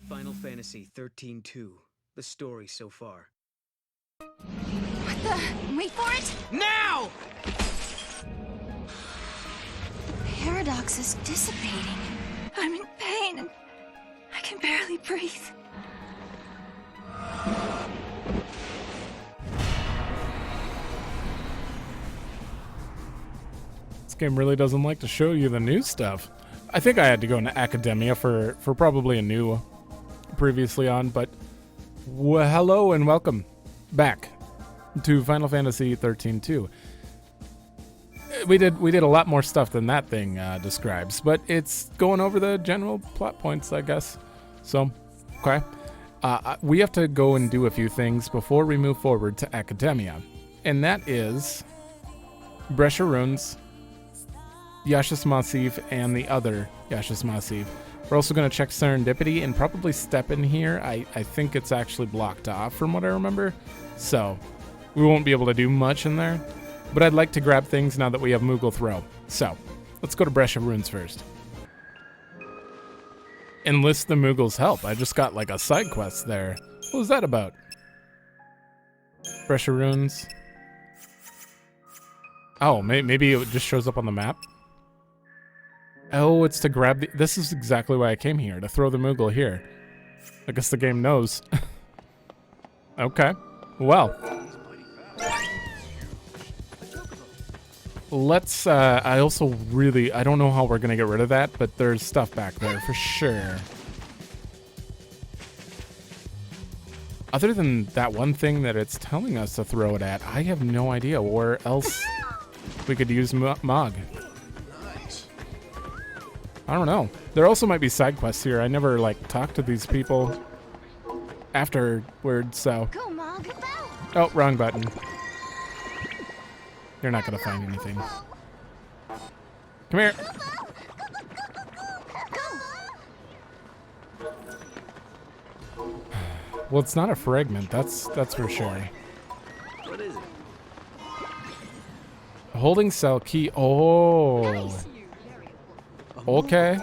Final Fantasy XIII-2. The story so far. What the? Wait for it! Now! The paradox is dissipating. I'm in pain and I can barely breathe. This game really doesn't like to show you the new stuff. I think I had to go into Academia for probably a new previously on, but hello and welcome back to Final Fantasy XIII-2. We did a lot more stuff than that thing describes, but it's going over the general plot points, I guess. So, okay. We have to go and do a few things before we move forward to Academia, and that is Brescia Runes, Yashas Massive, and the other Yashas Massive. We're also going to check Serendipity and probably step in here. I think it's actually blocked off from what I remember, so we won't be able to do much in there. But I'd like to grab things now that we have Moogle Throw. So, let's go to Brescia Runes first. Enlist the Moogle's help. I just got like a side quest there. What was that about? Brescia Runes. Oh, maybe it just shows up on the map? Oh, it's to grab the... This is exactly why I came here, to throw the Moogle here. I guess the game knows. Okay. Well. Let's, I also really... I don't know how we're going to get rid of that, but there's stuff back there for sure. Other than that one thing that it's telling us to throw it at, I have no idea where else we could use Mog. I don't know. There also might be side quests here. I never, like, talked to these people afterwards, so... Go, Mog. Oh, wrong button. You're not gonna find anything. Come here. Well, it's not a fragment. That's for sure. What is it? Holding cell key. Oh. Okay.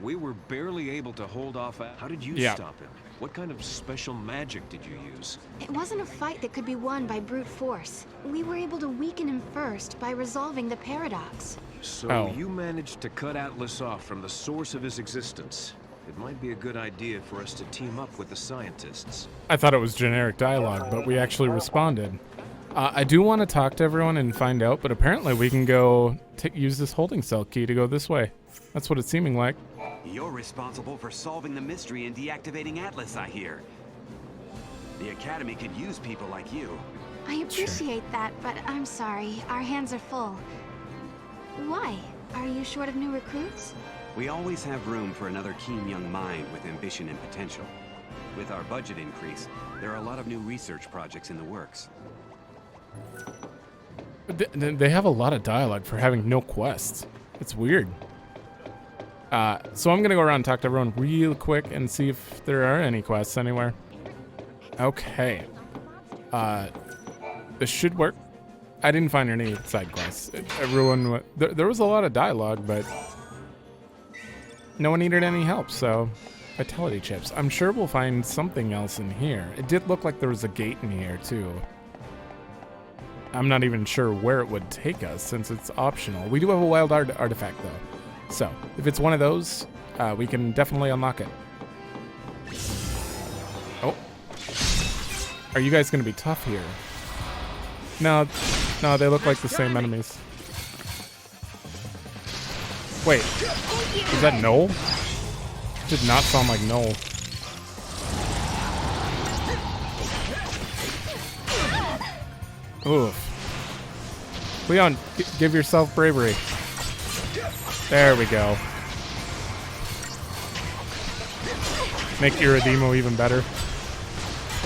We were barely able to hold off. How did you stop him? What kind of special magic did you use? It wasn't a fight that could be won by brute force. We were able to weaken him first by resolving the paradox. So you managed to cut Atlas off from the source of his existence. It might be a good idea for us to team up with the scientists. I thought it was generic dialogue, but we actually responded. I do want to talk to everyone and find out, but apparently we can go use this holding cell key to go this way. That's what it's seeming like. You're responsible for solving the mystery and deactivating Atlas, I hear. The Academy could use people like you. I appreciate that, but I'm sorry. Our hands are full. Why? Are you short of new recruits? We always have room for another keen young mind with ambition and potential. With our budget increase, there are a lot of new research projects in the works. They have a lot of dialogue for having no quests. It's weird. So I'm gonna go around and talk to everyone real quick and see if there are any quests anywhere. Okay. This should work. I didn't find any side quests. Everyone, there was a lot of dialogue, but no one needed any help, so vitality chips. I'm sure we'll find something else in here. It did look like there was a gate in here, too. I'm not even sure where it would take us, since it's optional. We do have a wild artifact, though. So, if it's one of those, we can definitely unlock it. Oh. Are you guys going to be tough here? No, they look like the same enemies. Wait, is that Noel? Did not sound like Noel. Oof. Leon, give yourself bravery. There we go. Make Iridimo even better.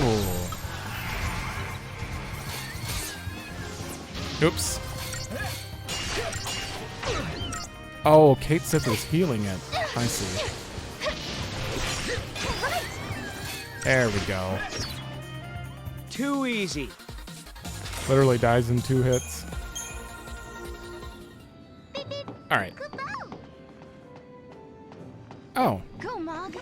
Ooh. Oops. Oh, Kate said was healing it. I see. There we go. Too easy. Literally dies in 2 hits. All right. Oh, Go, Mog.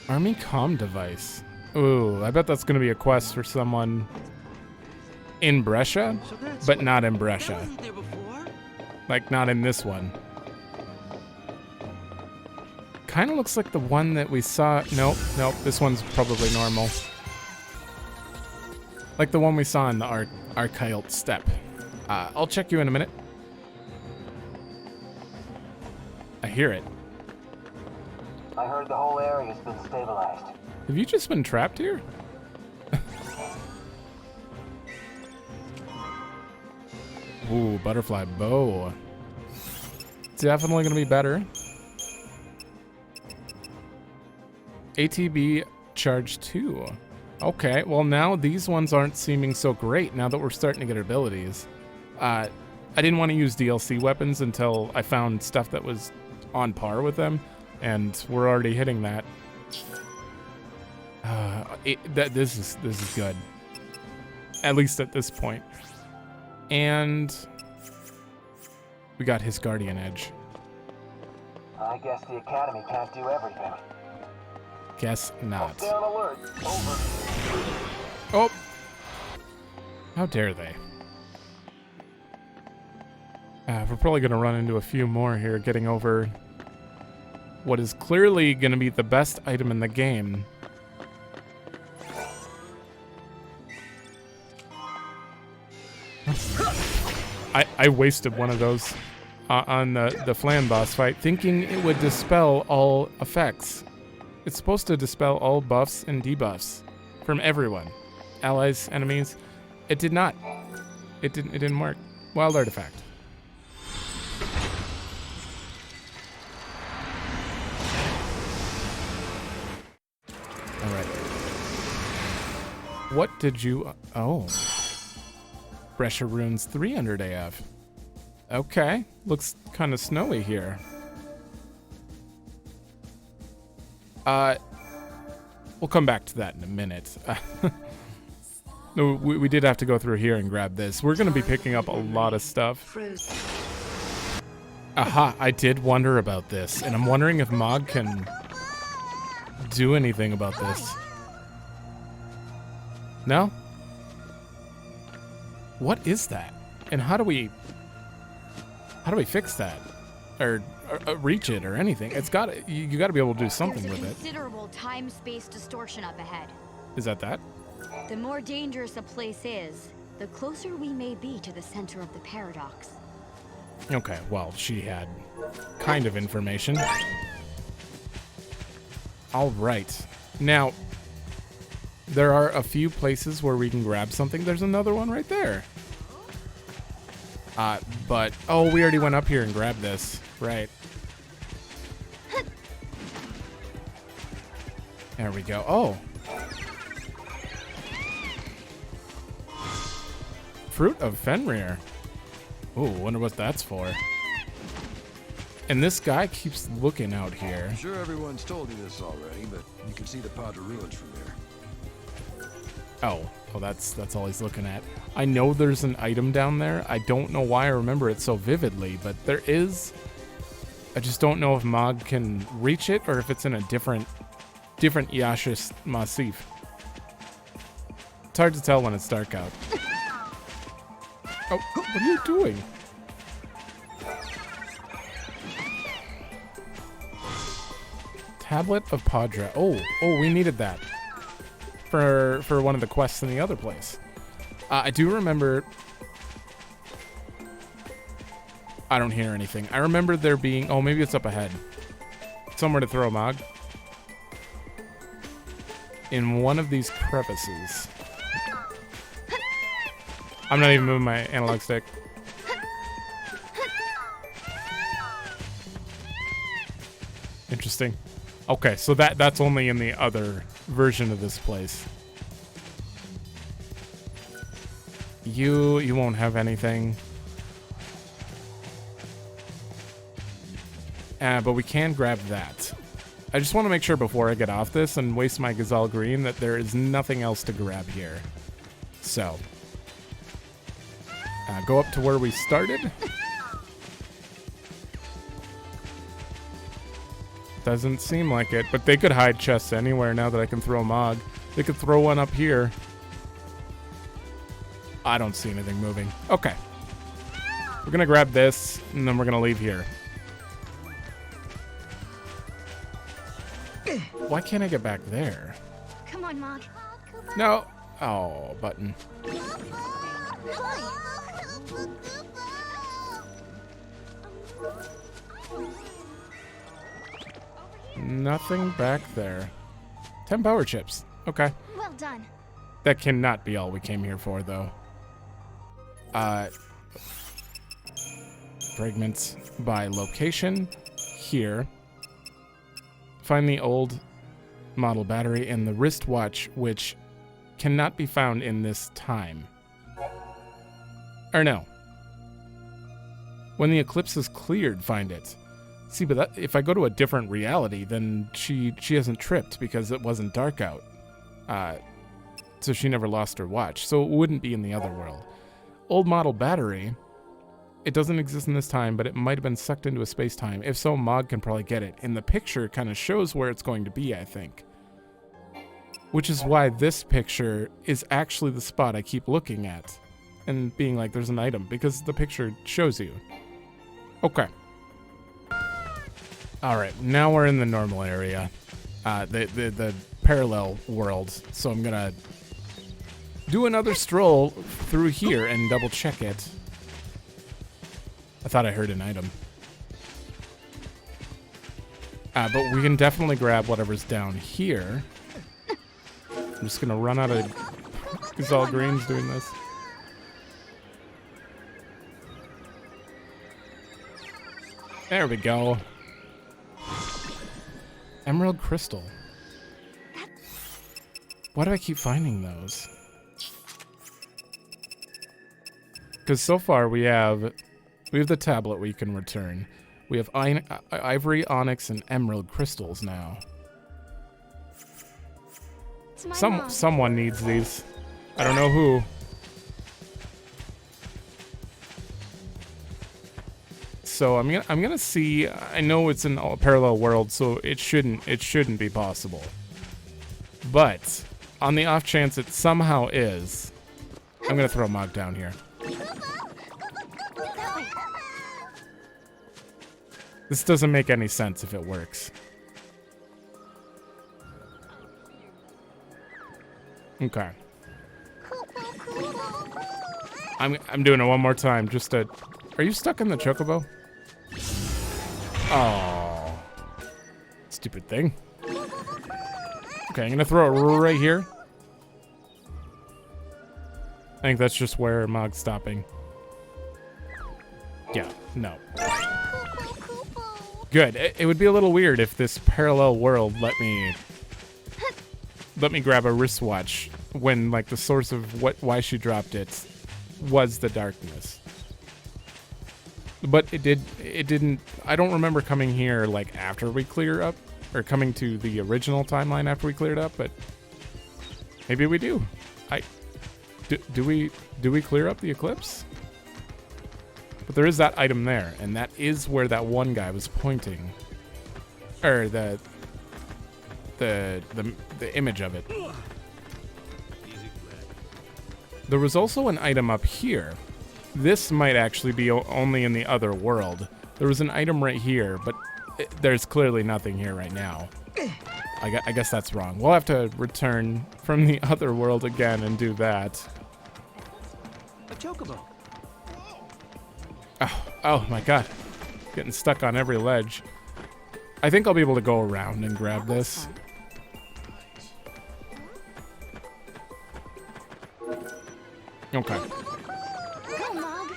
Army comm device. Ooh, I bet that's gonna be a quest for someone in Brescia, but not in Brescia. Like, not in this one. Kind of looks like the one that we saw. Nope, this one's probably normal. Like the one we saw in the Archailt Steppe. I'll check you in a minute. I hear it. I heard the whole area's been stabilized. Have you just been trapped here? Ooh, butterfly bow. Definitely gonna be better. ATB charge 2. Okay, well now these ones aren't seeming so great now that we're starting to get abilities. I didn't want to use DLC weapons until I found stuff that was on par with them, and we're already hitting that. This is good. At least at this point. And we got his Guardian Edge. I guess the Academy can't do everything. Guess not. Stay on alert. Over. Oh! How dare they? We're probably going to run into a few more here, getting over what is clearly going to be the best item in the game. I wasted one of those on the Flan boss fight, thinking it would dispel all effects. It's supposed to dispel all buffs and debuffs from everyone. Allies, enemies. It did not. It didn't work. Wild artifact. Alright. What did you... Oh. Brescia Runes 300 AF. Okay. Looks kind of snowy here. We'll come back to that in a minute. No, we did have to go through here and grab this. We're going to be picking up a lot of stuff. Aha, I did wonder about this, and I'm wondering if Mog can do anything about this. No? What is that? And how do we fix that? Or reach it or anything? It's got you got to be able to do something with it. There's a considerable time-space distortion up ahead. Is that? The more dangerous a place is, the closer we may be to the center of the paradox. Okay, well, she had kind of information. All right. Now, there are a few places where we can grab something. There's another one right there. But, oh, we already went up here and grabbed this. Right. There we go. Oh. Fruit of Fenrir. Ooh, wonder what that's for. And this guy keeps looking out here. I'm sure everyone's told you this already, but you can see the Pod of Ruins from there. Oh, that's all he's looking at. I know there's an item down there. I don't know why I remember it so vividly, but there is. I just don't know if Mog can reach it or if it's in a different Yashis Massif. It's hard to tell when it's dark out. Oh, what are you doing? Tablet of Padra. Oh, we needed that for one of the quests in the other place. I do remember. I don't hear anything. I remember there being. Oh, maybe it's up ahead. Somewhere to throw a Mog. In one of these crevices. I'm not even moving my analog stick. Interesting. Okay, so that's only in the other version of this place. You won't have anything. But we can grab that. I just want to make sure before I get off this and waste my Gazelle Green that there is nothing else to grab here. So, go up to where we started. Doesn't seem like it, but they could hide chests anywhere now that I can throw a Mog. They could throw one up here. I don't see anything moving. Okay. We're going to grab this, and then we're going to leave here. Why can't I get back there? Come on, Mog. No. Oh, button. Nothing back there. 10 power chips. Okay. Well done. That cannot be all we came here for, though. Fragments by location. Here. Find the old model battery and the wristwatch, which cannot be found in this time. Or no. When the eclipse is cleared, find it. See, but if I go to a different reality, then she hasn't tripped because it wasn't dark out. So she never lost her watch. So it wouldn't be in the other world. Old model battery. It doesn't exist in this time, but it might have been sucked into a space-time. If so, Mog can probably get it. And the picture kind of shows where it's going to be, I think. Which is why this picture is actually the spot I keep looking at. And being like, there's an item. Because the picture shows you. Okay. Alright, now we're in the normal area. The parallel world. So I'm gonna do another stroll through here and double check it. I thought I heard an item. But we can definitely grab whatever's down here. I'm just gonna run out of Gazelle Greens doing this. There we go. Emerald crystal. Why do I keep finding those? Because so far we have the tablet we can return. We have ivory, onyx, and emerald crystals now. Someone needs these. I don't know who. So I'm gonna see. I know it's in a parallel world, so it shouldn't be possible. But on the off chance it somehow is, I'm gonna throw Mog down here. This doesn't make any sense if it works. Okay. I'm doing it one more time just to... Are you stuck in the chocobo? Oh. Stupid thing. Okay, I'm gonna throw it right here. I think that's just where Mog's stopping. Yeah, no. Good. It would be a little weird if this parallel world let me grab a wristwatch when, like, the source of why she dropped it was the darkness. But it didn't. I don't remember coming here like after we clear up, or coming to the original timeline after we cleared up. But maybe we do. Do we clear up the eclipse? But there is that item there, and that is where that one guy was pointing. Or the image of it. There was also an item up here. This might actually be only in the other world. There was an item right here, but there's clearly nothing here right now. I guess that's wrong. We'll have to return from the other world again and do that. A chocobo. Oh my god. Getting stuck on every ledge. I think I'll be able to go around and grab this. Okay. Go, Mog.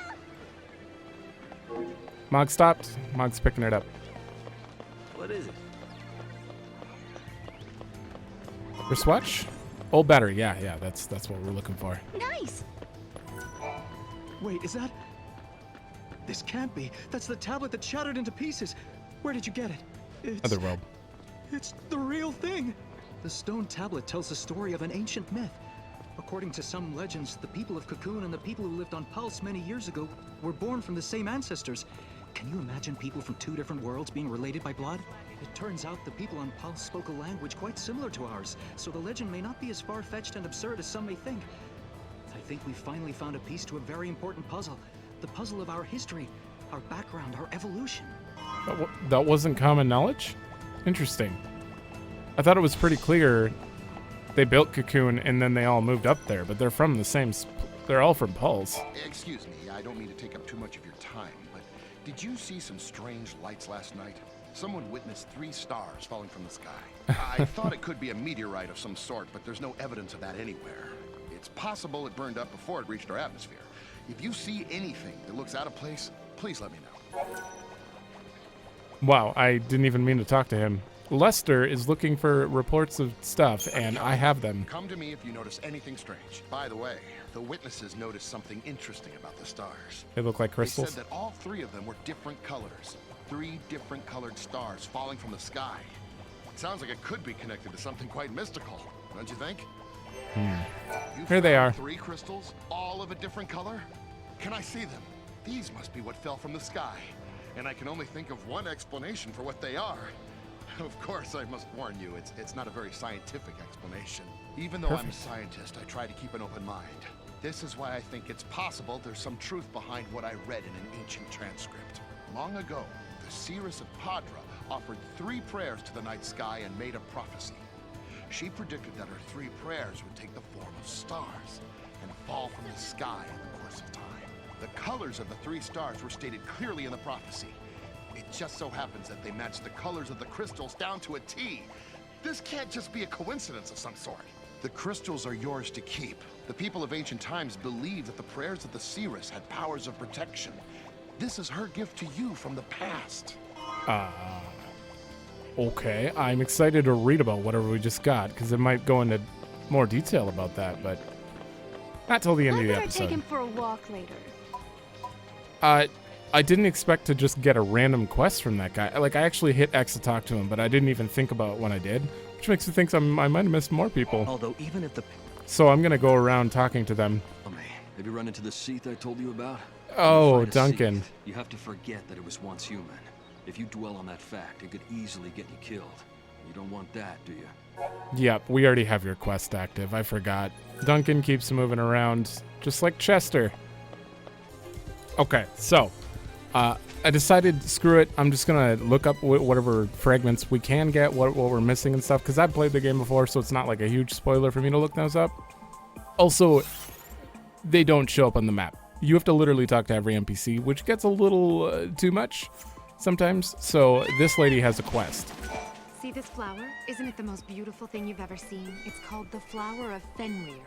Mog stopped. Mog's picking it up. What is it? Wristwatch? Old battery. Yeah, that's what we're looking for. Nice. Wait, is that... This can't be. That's the tablet that shattered into pieces. Where did you get it? It's... Other world. It's the real thing! The stone tablet tells the story of an ancient myth. According to some legends, the people of Cocoon and the people who lived on Pulse many years ago were born from the same ancestors. Can you imagine people from two different worlds being related by blood? It turns out the people on Pulse spoke a language quite similar to ours, so the legend may not be as far-fetched and absurd as some may think. I think we finally found a piece to a very important puzzle. The puzzle of our history, our background, our evolution. That wasn't common knowledge? Interesting. I thought it was pretty clear they built Cocoon and then they all moved up there, but they're from the same... They're all from Pulse. Excuse me, I don't mean to take up too much of your time, but did you see some strange lights last night? Someone witnessed 3 stars falling from the sky. I thought it could be a meteorite of some sort, but there's no evidence of that anywhere. It's possible it burned up before it reached our atmosphere. If you see anything that looks out of place, please let me know. Wow, I didn't even mean to talk to him. Lester is looking for reports of stuff, and I have them. Come to me if you notice anything strange. By the way, the witnesses noticed something interesting about the stars. They look like crystals? They said that all 3 of them were different colors. 3 different colored stars falling from the sky. It sounds like it could be connected to something quite mystical, don't you think? Here they are. 3 crystals, all of a different color? Can I see them? These must be what fell from the sky. And I can only think of one explanation for what they are. Of course, I must warn you, it's not a very scientific explanation. Even though I'm a scientist, I try to keep an open mind. This is why I think it's possible there's some truth behind what I read in an ancient transcript. Long ago, the seeress of Padra offered 3 prayers to the night sky and made a prophecy. She predicted that her 3 prayers would take the form of stars and fall from the sky in the course of time. The colors of the 3 stars were stated clearly in the prophecy. It just so happens that they match the colors of the crystals down to a T. This can't just be a coincidence of some sort. The crystals are yours to keep. The people of ancient times believed that the prayers of the seeress had powers of protection. This is her gift to you from the past. Okay, I'm excited to read about whatever we just got, because it might go into more detail about that, but not till the end of the episode. Take him for a walk later. I didn't expect to just get a random quest from that guy. Like, I actually hit X to talk to him, but I didn't even think about it when I did, which makes me think I might have missed more people. Although even if the... So I'm gonna go around talking to them. Have you run into the Seath I told you about? Oh, Duncan. You have to forget that it was once human. If you dwell on that fact, it could easily get you killed. You don't want that, do you? Yep, we already have your quest active. I forgot. Duncan keeps moving around, just like Chester. Okay, so I decided, screw it. I'm just gonna look up whatever fragments we can get, what we're missing and stuff, because I've played the game before, so it's not like a huge spoiler for me to look those up. Also, they don't show up on the map. You have to literally talk to every NPC, which gets a little too much sometimes. So this lady has a quest. See this flower? Isn't it the most beautiful thing you've ever seen? It's called the Flower of Fenway.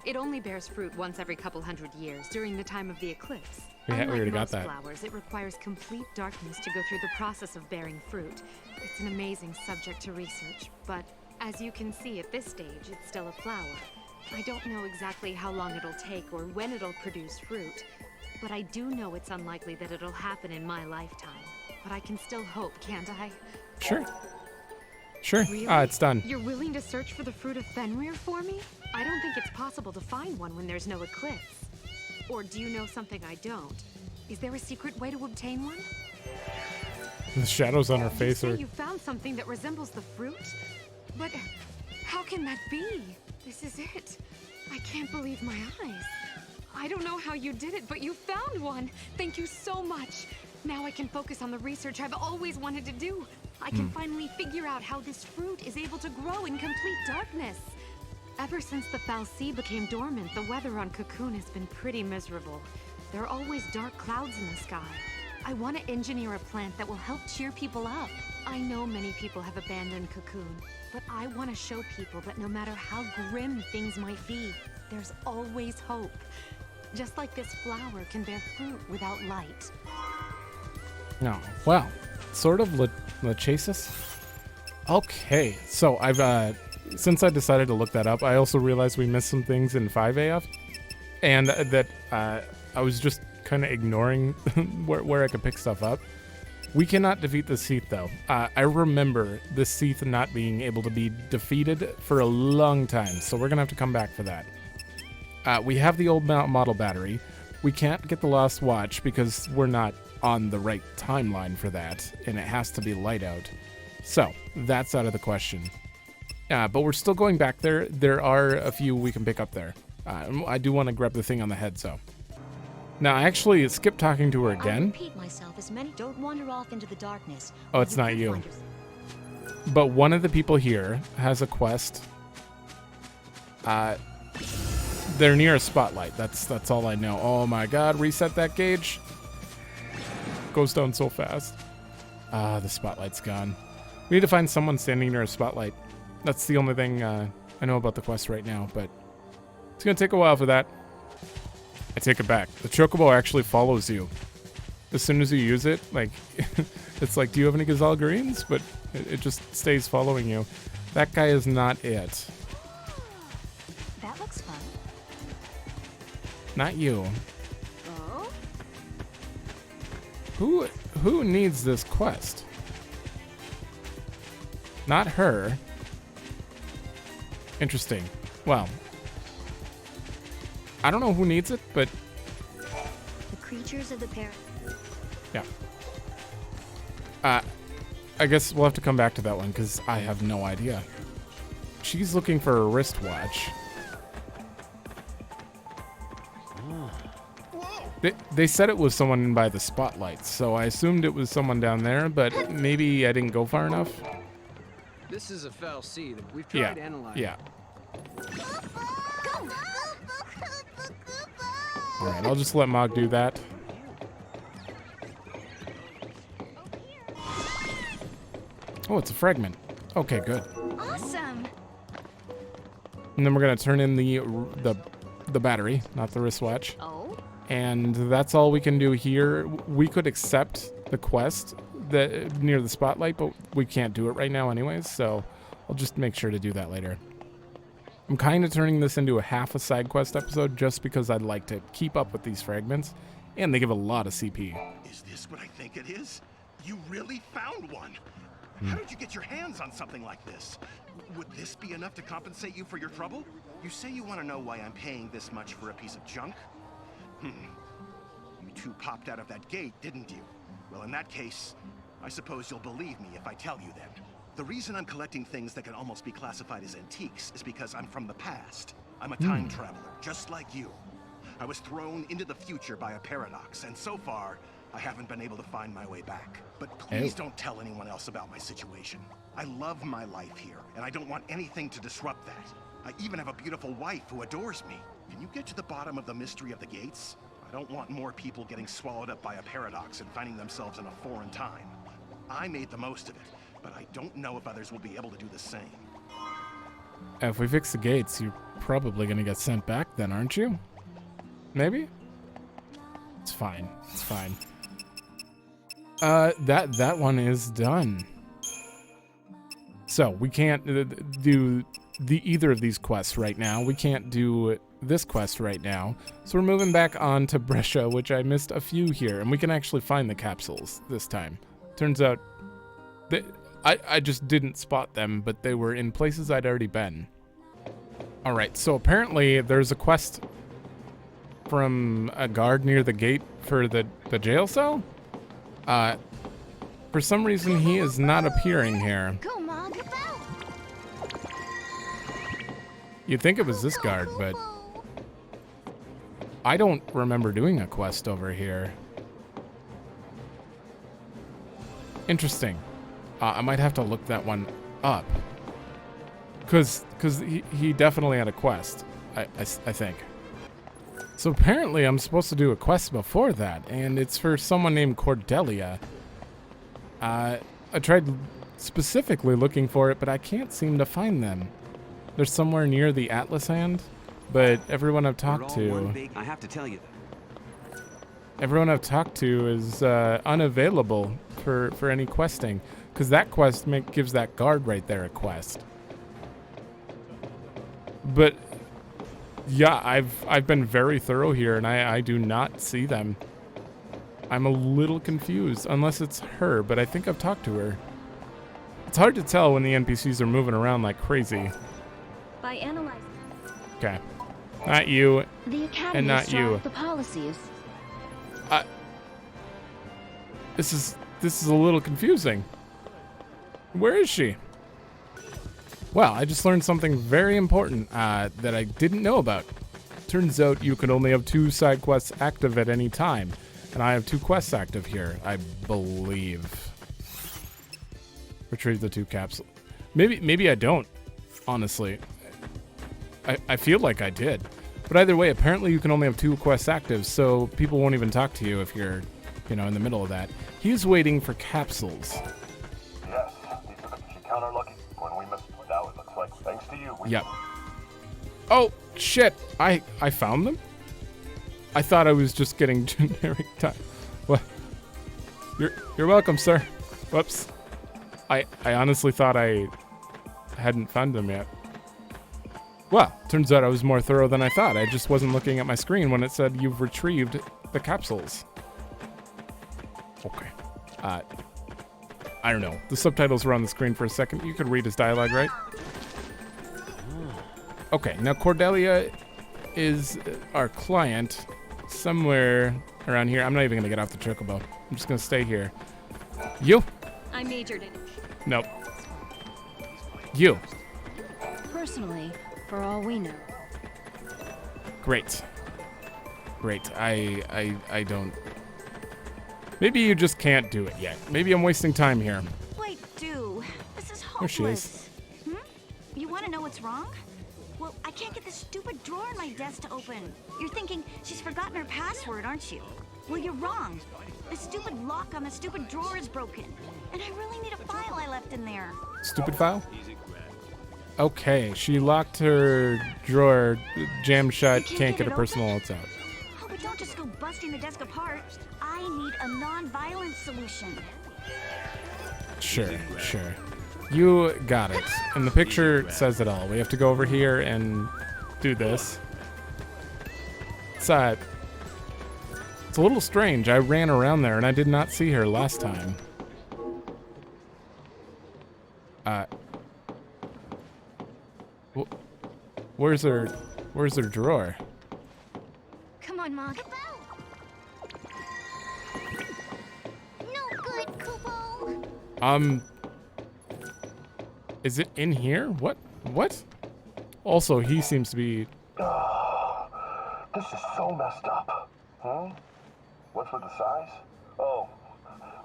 It only bears fruit once every couple hundred years during the time of the eclipse. We already got most that. Flowers, it requires complete darkness to go through the process of bearing fruit. It's an amazing subject to research, but as you can see at this stage, it's still a flower. I don't know exactly how long it'll take or when it'll produce fruit, but I do know it's unlikely that it'll happen in my lifetime. But I can still hope, can't I? Sure. Sure. Really? It's done. You're willing to search for the Fruit of Fenrir for me? I don't think it's possible to find one when there's no eclipse. Or do you know something I don't? Is there a secret way to obtain one? The shadows on her face You are... say you found something that resembles the fruit? But how can that be? This is it. I can't believe my eyes. I don't know how you did it, but you found one. Thank you so much. Now I can focus on the research I've always wanted to do. I can finally figure out how this fruit is able to grow in complete darkness. Ever since the Fal'Cie became dormant, the weather on Cocoon has been pretty miserable. There are always dark clouds in the sky. I want to engineer a plant that will help cheer people up. I know many people have abandoned Cocoon, but I want to show people that no matter how grim things might be, there's always hope. Just like this flower can bear fruit without light. No. Well, sort of Lachesis? Okay, so I've, since I decided to look that up, I also realized we missed some things in 5AF, and that I was just kind of ignoring where I could pick stuff up. We cannot defeat the Seath, though. I remember the Seath not being able to be defeated for a long time, so we're going to have to come back for that. We have the old model battery. We can't get the Lost Watch because we're not on the right timeline for that, and it has to be light out. So, that's out of the question. But we're still going back there. There are a few we can pick up there. I do want to grab the thing on the head, so. Now, I actually skipped talking to her again. I repeat myself, as many don't wander off into the darkness. Oh, it's not you. But one of the people here has a quest. They're near a spotlight. That's all I know. Oh my god, reset that gauge. Goes down so fast. The spotlight's gone. We need to find someone standing near a spotlight. That's the only thing I know about the quest right now, but it's gonna take a while for that. I take it back. The chocobo actually follows you. As soon as you use it, like, it's like, do you have any gazelle greens? But it just stays following you. That guy is not it. That looks fun. Not you. Oh? Who needs this quest? Not her. Interesting. Well, I don't know who needs it, but The creatures of the pair. yeah. I guess we'll have to come back to that one because I have no idea. She's looking for a wristwatch. They said it was someone in by the spotlights, so I assumed it was someone down there, but maybe I didn't go far enough. This is a foul seed. We've tried analyzing. Yeah. All right, I'll just let Mog do that. Oh, it's a fragment. Okay, good. Awesome. And then we're gonna turn in the battery, not the wristwatch. Oh? And that's all we can do here. We could accept the quest that near the spotlight, but we can't do it right now anyways, so I'll just make sure to do that later. I'm kind of turning this into a half a side quest episode just because I'd like to keep up with these fragments, and they give a lot of CP. Is this what I think it is? You really found one? How did you get your hands on something like this? Would this be enough to compensate you for your trouble? You say you want to know why I'm paying this much for a piece of junk? You two popped out of that gate, didn't you? Well, in that case, I suppose you'll believe me if I tell you then. The reason I'm collecting things that can almost be classified as antiques is because I'm from the past. I'm a time traveler, just like you. I was thrown into the future by a paradox, and so far, I haven't been able to find my way back. But please don't tell anyone else about my situation. I love my life here, and I don't want anything to disrupt that. I even have a beautiful wife who adores me. Can you get to the bottom of the mystery of the gates? I don't want more people getting swallowed up by a paradox and finding themselves in a foreign time. I made the most of it, but I don't know if others will be able to do the same. If we fix the gates, you're probably going to get sent back then, aren't you? Maybe? It's fine. It's fine. That one is done. So, we can't do either of these quests right now. We can't do this quest right now. So we're moving back on to Brescia, which I missed a few here, and we can actually find the capsules this time. Turns out that I just didn't spot them, but they were in places I'd already been. Alright, so apparently there's a quest from a guard near the gate for the jail cell? For some reason he is not appearing here. You'd think it was this guard, but I don't remember doing a quest over here. Interesting. I might have to look that one up. Because he definitely had a quest, I think. So apparently I'm supposed to do a quest before that, and it's for someone named Cordelia. I tried specifically looking for it, but I can't seem to find them. They're somewhere near the Atlas Hand, but everyone I've talked to... I have to tell you that. Everyone I've talked to is unavailable for any questing, because that quest gives that guard right there a quest. But yeah, I've been very thorough here, and I do not see them. I'm a little confused, unless it's her, but I think I've talked to her. It's hard to tell when the NPCs are moving around like crazy. By analyzing. Okay. Not you, The Academy and not you. the policies. This is a little confusing. Where is she? Well, I just learned something very important that I didn't know about. Turns out you can only have 2 side quests active at any time, and I have 2 quests active here, I believe. Retrieve the 2 capsules. Maybe I don't, honestly. I feel like I did. But either way, apparently you can only have 2 quests active, so people won't even talk to you if you're, in the middle of that. He's waiting for capsules. Yes, she counter lucky when we missed. Now it looks like thanks to you. Yep. Oh shit! I found them. I thought I was just getting generic time. What? You're welcome, sir. Whoops. I honestly thought I hadn't found them yet. Well, turns out I was more thorough than I thought. I just wasn't looking at my screen when it said you've retrieved the capsules. Okay. I don't know. The subtitles were on the screen for a second. You could read his dialogue, right? Okay, now Cordelia is our client somewhere around here. I'm not even going to get off the chocobo. I'm just going to stay here. You? I majored in it. Nope. You. Personally, for all we know. Great. Great. I don't... Maybe you just can't do it yet. Maybe I'm wasting time here. Wait, do. This is hopeless. There she is. You want to know what's wrong? Well, I can't get this stupid drawer in my desk to open. You're thinking she's forgotten her password, aren't you? Well, you're wrong. The stupid lock on the stupid drawer is broken. And I really need a file I left in there. Stupid file? Okay, she locked her drawer, jammed shut, can't get her personal notes out. Oh, but don't just go busting the desk apart. I need a non-violent solution. Sure. You got it. And the picture says it all. We have to go over here and do this. It's a little strange. I ran around there and I did not see her last time. Where's her drawer? Come on, Mog. No good, Kubo. Is it in here? What? Also, he seems to be... This is so messed up. What's with the size? Oh,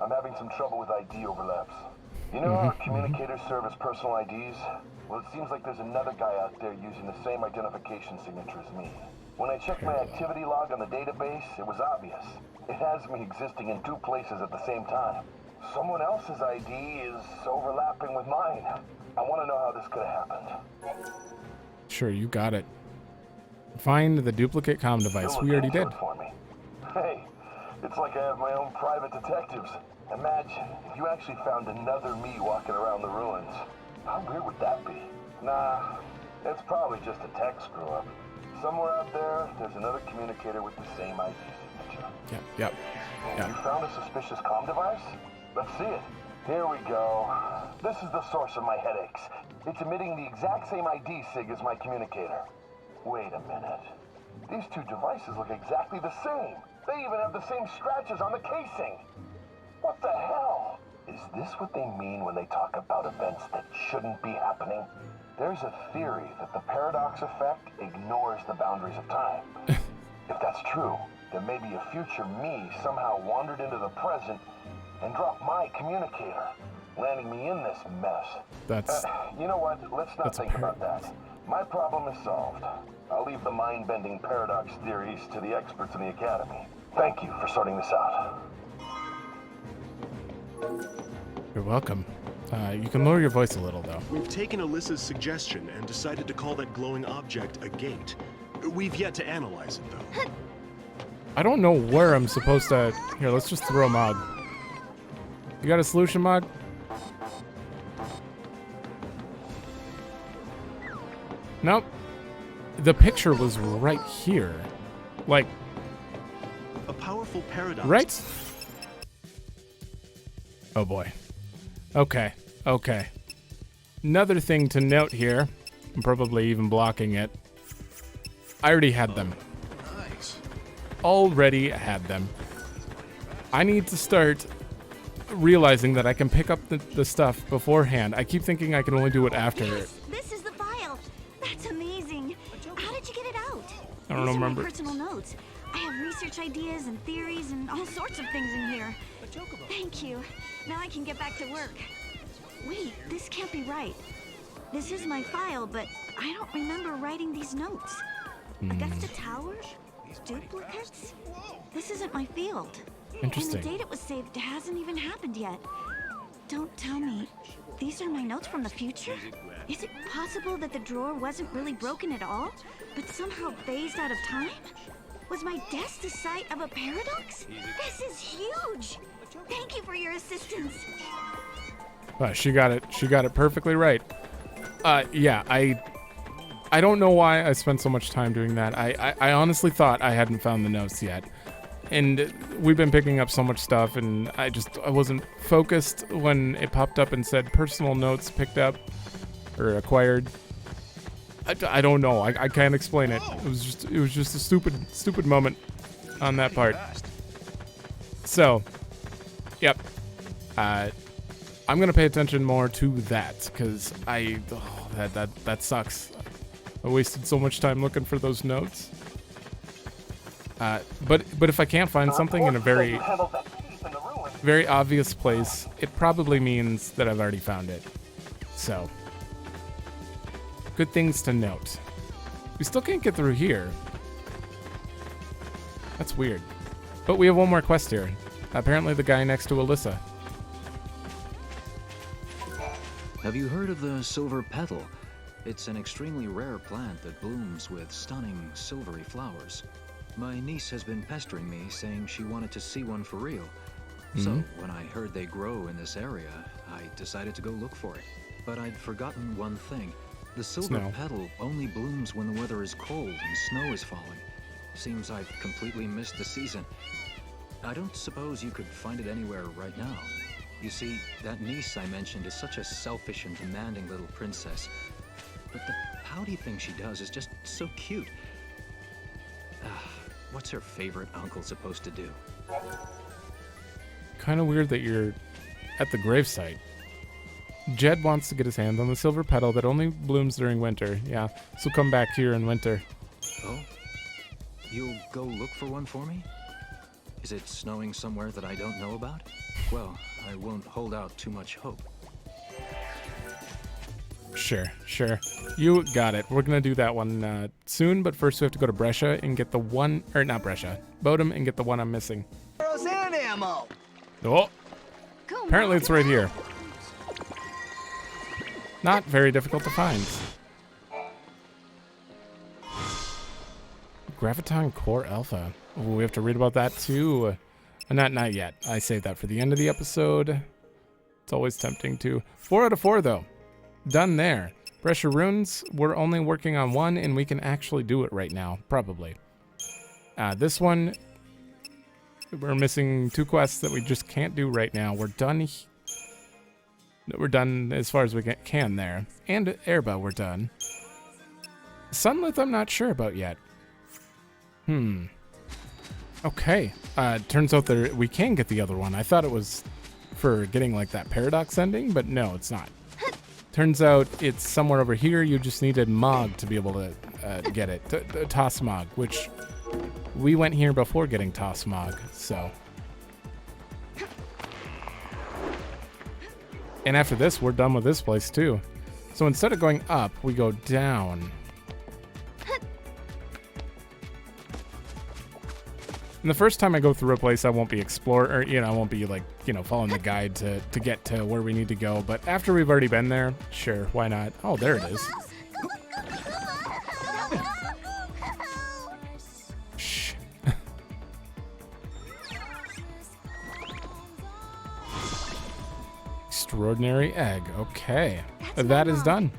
I'm having some trouble with ID overlaps. You know how our communicators serve as personal IDs? Well, it seems like there's another guy out there using the same identification signature as me. When I checked my activity log on the database, it was obvious. It has me existing in 2 places at the same time. Someone else's ID is overlapping with mine. I want to know how this could have happened. Sure, you got it. Find the duplicate comm device. We already did. For me. Hey, it's like I have my own private detectives. Imagine if you actually found another me walking around the ruins. How weird would that be? Nah, it's probably just a tech screw-up. Somewhere out there, there's another communicator with the same ID signature. Yep. You found a suspicious comm device? Let's see it. Here we go. This is the source of my headaches. It's emitting the exact same ID sig as my communicator. Wait a minute. These 2 devices look exactly the same. They even have the same scratches on the casing. What the hell? Is this what they mean when they talk about events that shouldn't be happening? There's a theory that the paradox effect ignores the boundaries of time. If that's true, then maybe a future me somehow wandered into the present and dropped my communicator, landing me in this mess. That's... you know what? Let's not think about that. My problem is solved. I'll leave the mind-bending paradox theories to the experts in the Academy. Thank you for sorting this out. You're welcome. You can lower your voice a little, though. We've taken Alyssa's suggestion and decided to call that glowing object a gate. We've yet to analyze it, though. I don't know where I'm supposed to... Here, let's just throw Mog. You got a solution, Mog? Nope. The picture was right here. Like... A powerful paradox. Right? Oh boy. Okay. Another thing to note here, I'm probably even blocking it. I already had them. Nice. Already had them. I need to start realizing that I can pick up the stuff beforehand. I keep thinking I can only do it after. Yes, this is the file. That's amazing. How did you get it out? I don't These remember. are my personal notes. I have research ideas and theories and all sorts of things in here. Thank you. Now I can get back to work. Wait, this can't be right. This is my file, but I don't remember writing these notes. Augusta Tower? Duplicates? This isn't my field. Interesting. And the date it was saved hasn't even happened yet. Don't tell me. These are my notes from the future? Is it possible that the drawer wasn't really broken at all, but somehow phased out of time? Was my desk the site of a paradox? This is huge! Thank you for your assistance. Well, she got it perfectly right. Yeah, I don't know why I spent so much time doing that. I honestly thought I hadn't found the notes yet. And we've been picking up so much stuff, and I wasn't focused when it popped up and said personal notes picked up or acquired. I don't know. I can't explain it. It was just a stupid moment on that part. So, yep. I'm gonna pay attention more to that because that sucks. I wasted so much time looking for those notes. But if I can't find something in a very obvious place, it probably means that I've already found it. So, good things to note. We still can't get through here. That's weird. But we have one more quest here. Apparently the guy next to Alyssa. Have you heard of the silver petal? It's an extremely rare plant that blooms with stunning silvery flowers. My niece has been pestering me, saying she wanted to see one for real. So when I heard they grow in this area, I decided to go look for it. But I'd forgotten one thing. The silver petal only blooms when the weather is cold and snow is falling. Seems I've completely missed the season. I don't suppose you could find it anywhere right now. You see, that niece I mentioned is such a selfish and demanding little princess. But the pouty thing she does is just so cute. What's her favorite uncle supposed to do? Kind of weird that you're at the gravesite. Jed wants to get his hands on the silver petal that only blooms during winter. Yeah, so come back here in winter. Oh? You'll go look for one for me? Is it snowing somewhere that I don't know about? Well, I won't hold out too much hope. Sure. You got it. We're going to do that one soon, but first we have to go to Brescia and get the one... Or not Brescia. Bodum and get the one I'm missing. And ammo. Oh! Apparently it's right here. Not very difficult to find. Graviton Core Alpha. Ooh, we have to read about that too. Not yet. I saved that for the end of the episode. It's always tempting to. 4 out of 4 though. Done there. Brescia Runes, we're only working on one and we can actually do it right now. Probably. This one, we're missing 2 quests that we just can't do right now. We're done. We're done as far as we can there. And Erba, we're done. Sunlith, I'm not sure about yet. Okay. Turns out that we can get the other one. I thought it was for getting like that paradox ending, but no, it's not. Turns out it's somewhere over here. You just needed Mog to be able to get it. Toss Mog, which we went here before getting Toss Mog, so. And after this, we're done with this place too. So instead of going up, we go down. And the first time I go through a place, I won't be I won't be like, following the guide to get to where we need to go. But after we've already been there, sure, why not? Oh, there it is. Shh. Extraordinary egg. Okay. That is done.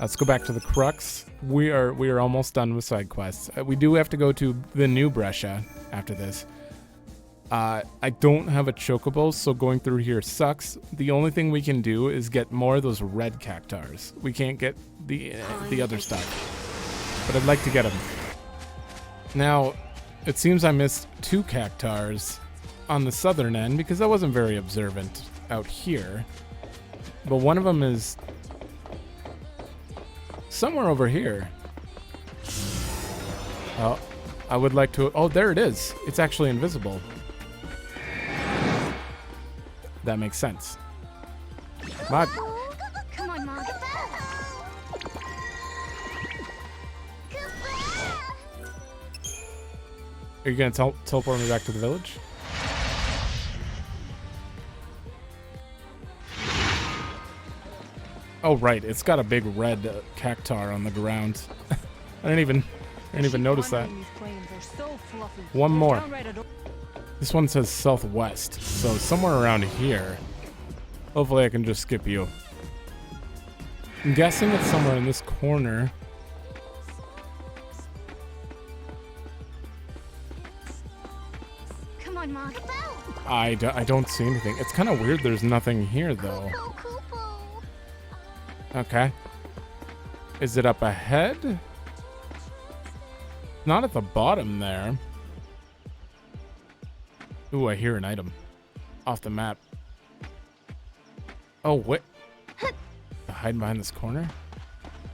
Let's go back to the crux. We are almost done with side quests. We do have to go to the new Brescia after this. I don't have a chocobo, so going through here sucks. The only thing we can do is get more of those red cactars. We can't get the other stuff, but I'd like to get them. Now, it seems I missed 2 cactars on the southern end because I wasn't very observant out here. But one of them is somewhere over here. Oh, I would like to... Oh, there it is. It's actually invisible. That makes sense. Mog. Come on, Mog. Are you going to teleport me back to the village? Oh, right. It's got a big red cactar on the ground. I didn't even notice that. One more. This one says southwest, so somewhere around here. Hopefully I can just skip you. I'm guessing it's somewhere in this corner. Come on, Mog. I don't see anything. It's kind of weird there's nothing here, though. Okay. Is it up ahead? Not at the bottom there. Ooh, I hear an item. Off the map. Oh, wait. Hiding behind this corner?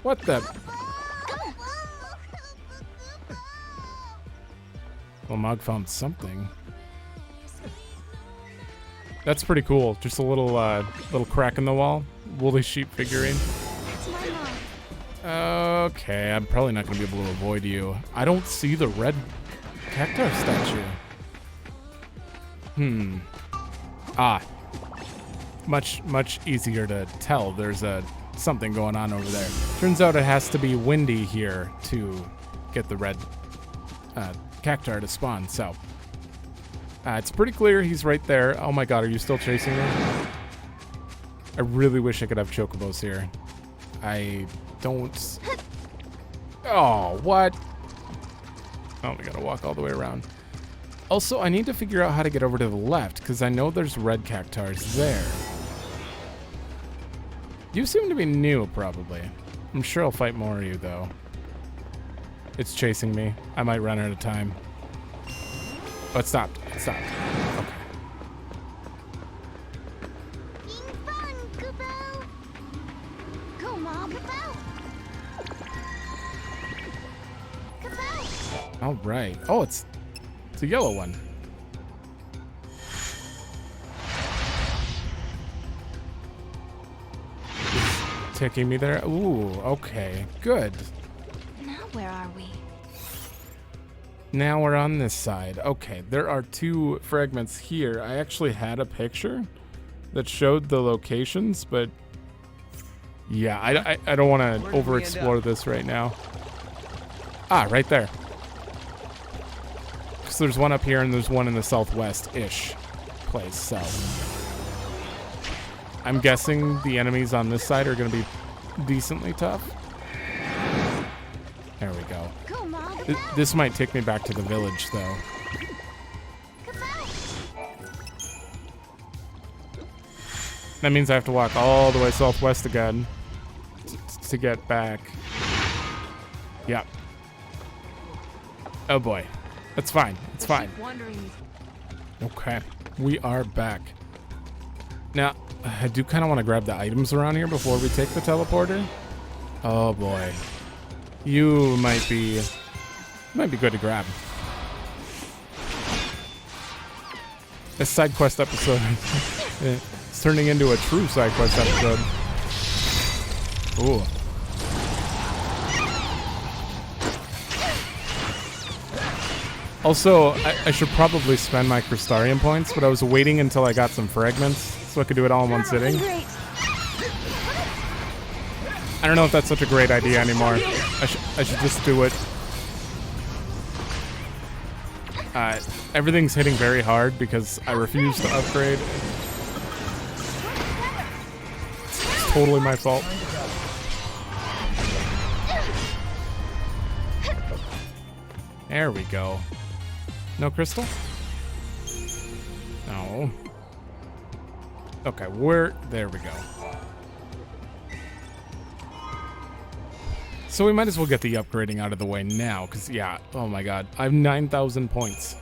What the? Well, Mog found something. That's pretty cool. Just a little crack in the wall. Woolly sheep figurine. Okay, I'm probably not going to be able to avoid you. I don't see the red cactus statue. Ah. Much easier to tell. There's something going on over there. Turns out it has to be windy here to get the red cactar to spawn, so... it's pretty clear he's right there. Oh my god, are you still chasing me? I really wish I could have chocobos here. I don't... Oh, what? Oh, we gotta walk all the way around. Also, I need to figure out how to get over to the left, because I know there's red cactars there. You seem to be new, probably. I'm sure I'll fight more of you, though. It's chasing me. I might run out of time. Oh, it stopped. It stopped. Okay. All right. Oh, it's a yellow one. It's taking me there. Ooh, okay. Good. Now where are we? Now we're on this side. Okay, there are 2 fragments here. I actually had a picture that showed the locations, but yeah, I don't want to overexplore this right now. Ah, right there. So there's one up here and there's one in the southwest-ish place, so. I'm guessing the enemies on this side are going to be decently tough. There we go. This might take me back to the village, though. That means I have to walk all the way southwest again to get back. Yep. Oh boy. That's fine. It's fine. Okay. We are back. Now, I do kind of want to grab the items around here before we take the teleporter. Oh boy. You might be good to grab. This side quest episode is turning into a true side quest episode. Ooh. Also, I should probably spend my Crystarium points, but I was waiting until I got some fragments so I could do it all in one sitting. I don't know if that's such a great idea anymore. I should just do it. Everything's hitting very hard because I refuse to upgrade. It's totally my fault. There we go. No crystal? go. Okay, there we go. So we might as well get the upgrading out of the way now, because, yeah, oh my god. I have 9,000 points.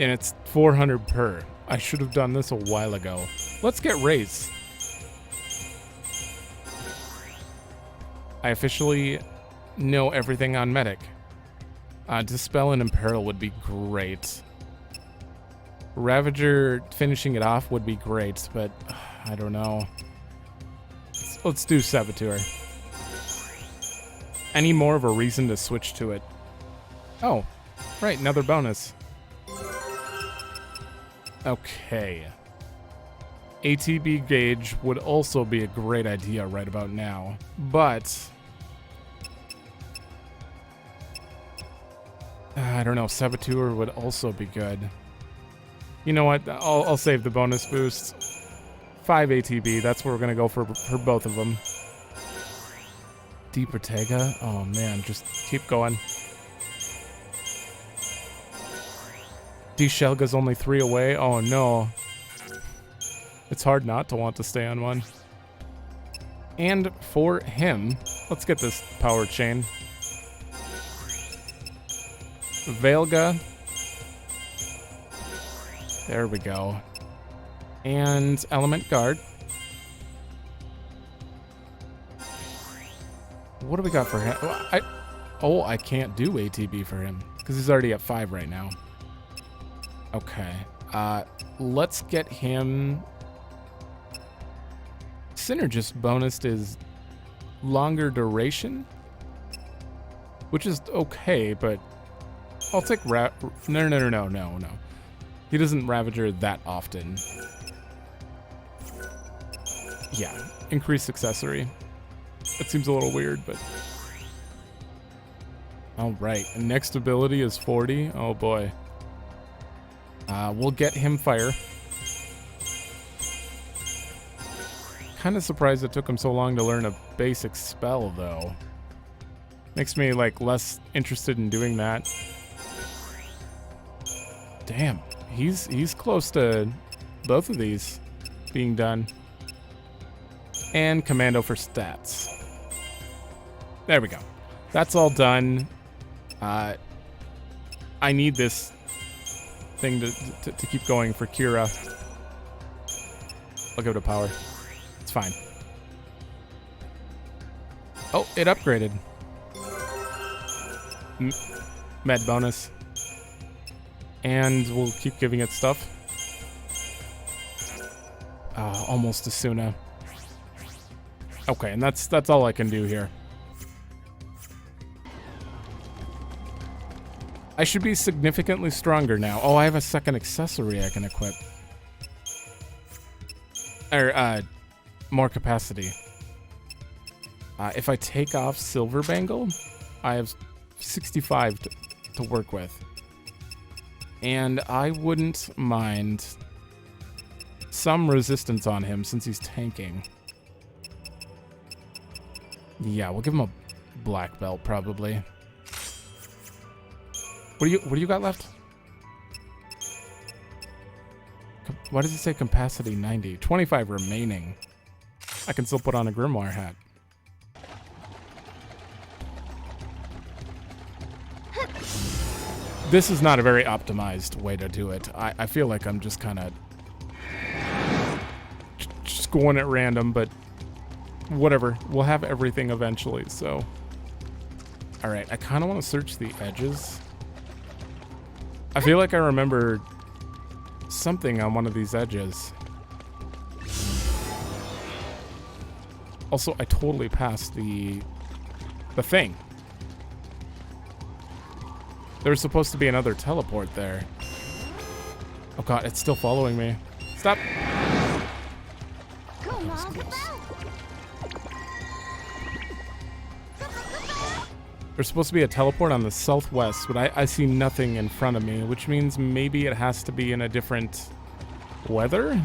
And it's 400 per. I should have done this a while ago. Let's get raised. I officially know everything on Medic. Dispel and Imperil would be great. Ravager finishing it off would be great, but I don't know. Let's do Saboteur. Any more of a reason to switch to it? Oh, right, another bonus. Okay. ATB gauge would also be a great idea right about now, but I don't know, Saboteur would also be good. You know what, I'll save the bonus boost. 5 ATB, that's what we're gonna go for both of them. Deep Ortega, oh man, just keep going. D Shelga's only 3 away, oh no. It's hard not to want to stay on one. And for him, let's get this power chain. Velga. There we go. And Element Guard. What do we got for him? I can't do ATB for him because he's already at 5 right now. Okay. Let's get him. Synergist bonus is longer duration, which is okay, but I'll take No. He doesn't Ravager that often. Yeah, increased accessory. It seems a little weird, but... Alright, next ability is 40. Oh boy. We'll get him fire. Kind of surprised it took him so long to learn a basic spell, though. Makes me, like, less interested in doing that. Damn, he's close to both of these being done. And Commando for stats. There we go. That's all done. I need this thing to keep going for Kira. I'll give it a power. It's fine. Oh, it upgraded. Med bonus. And we'll keep giving it stuff. Almost Asuna. Okay, and that's all I can do here. I should be significantly stronger now. Oh, I have a second accessory I can equip. Or, more capacity. If I take off Silver Bangle, I have 65 to work with. And I wouldn't mind some resistance on him since he's tanking. Yeah, we'll give him a black belt probably. What do you got left? Why does it say capacity 90? 25 remaining. I can still put on a Grimoire hat. This is not a very optimized way to do it. I feel like I'm just kind of just going at random, but whatever. We'll have everything eventually, so. All right, I kind of want to search the edges. I feel like I remember something on one of these edges. Also, I totally passed the thing. There was supposed to be another teleport there. Oh god, it's still following me. Stop! There's supposed to be a teleport on the southwest, but I see nothing in front of me, which means maybe it has to be in a different weather?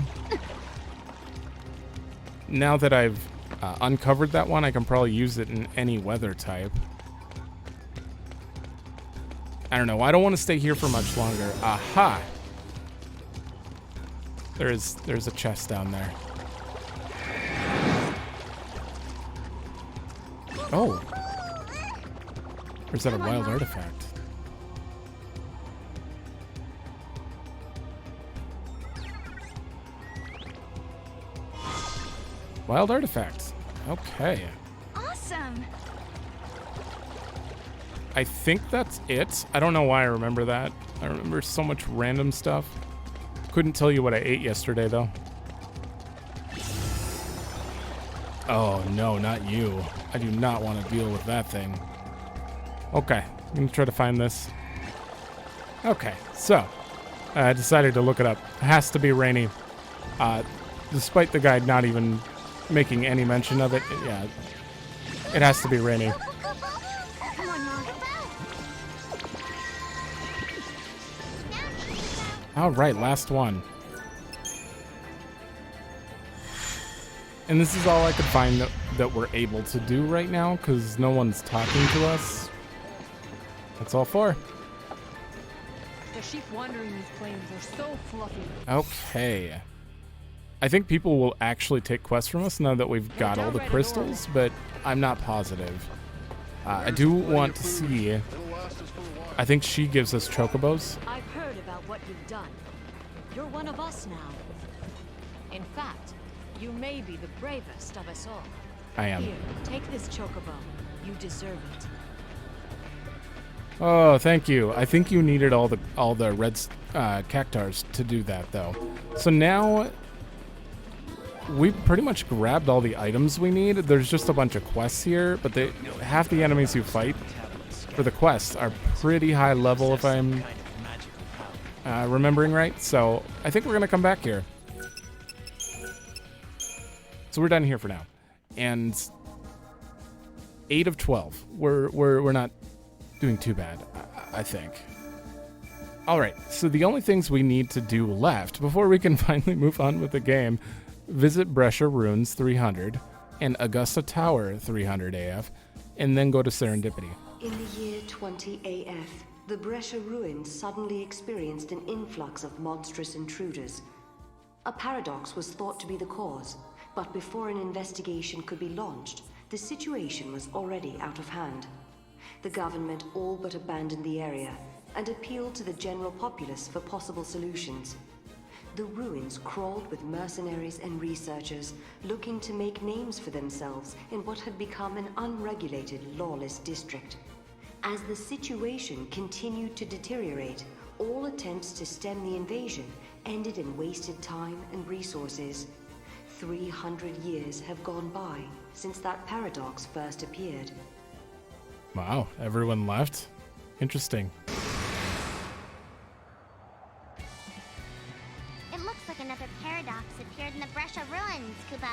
Now that I've uncovered that one, I can probably use it in any weather type. I don't know. I don't want to stay here for much longer. Aha! There's a chest down there. Oh. Or is that a wild artifact? Wild artifacts. Okay. Awesome. I think that's it. I don't know why I remember that. I remember so much random stuff. Couldn't tell you what I ate yesterday, though. Oh, no, not you. I do not want to deal with that thing. Okay, I'm going to try to find this. Okay, so I decided to look it up. It has to be rainy. Despite the guide not even making any mention of it, yeah, it has to be rainy. All right, last one. And this is all I could find that we're able to do right now, because no one's talking to us. That's all for. The sheep wandering these plains are so fluffy. Okay. I think people will actually take quests from us now that we've got all the crystals, but I'm not positive. I do want to see. I think she gives us chocobos. I've heard about what you've done. You're one of us now. In fact, you may be the bravest of us all. I am. Here, take this chocobo. You deserve it. Oh, thank you. I think you needed all the red cactars to do that, though. So now we've pretty much grabbed all the items we need. There's just a bunch of quests here, but half the enemies you fight for the quests are pretty high level, if I'm remembering right. So I think we're gonna come back here. So we're done here for now, and 8 of 12. We're not doing too bad, I think. All right, so the only things we need to do left before we can finally move on with the game: visit Brescia Ruins 300 and Augusta Tower 300 AF, and then go to Serendipity. In the year 20 AF, the Brescia Ruins suddenly experienced an influx of monstrous intruders. A paradox was thought to be the cause, but before an investigation could be launched, the situation was already out of hand. The government all but abandoned the area and appealed to the general populace for possible solutions. The ruins crawled with mercenaries and researchers looking to make names for themselves in what had become an unregulated, lawless district. As the situation continued to deteriorate, all attempts to stem the invasion ended in wasted time and resources. 300 years have gone by since that paradox first appeared. Wow, everyone left? Interesting. It looks like another paradox appeared in the Brescia Ruins, Kubo.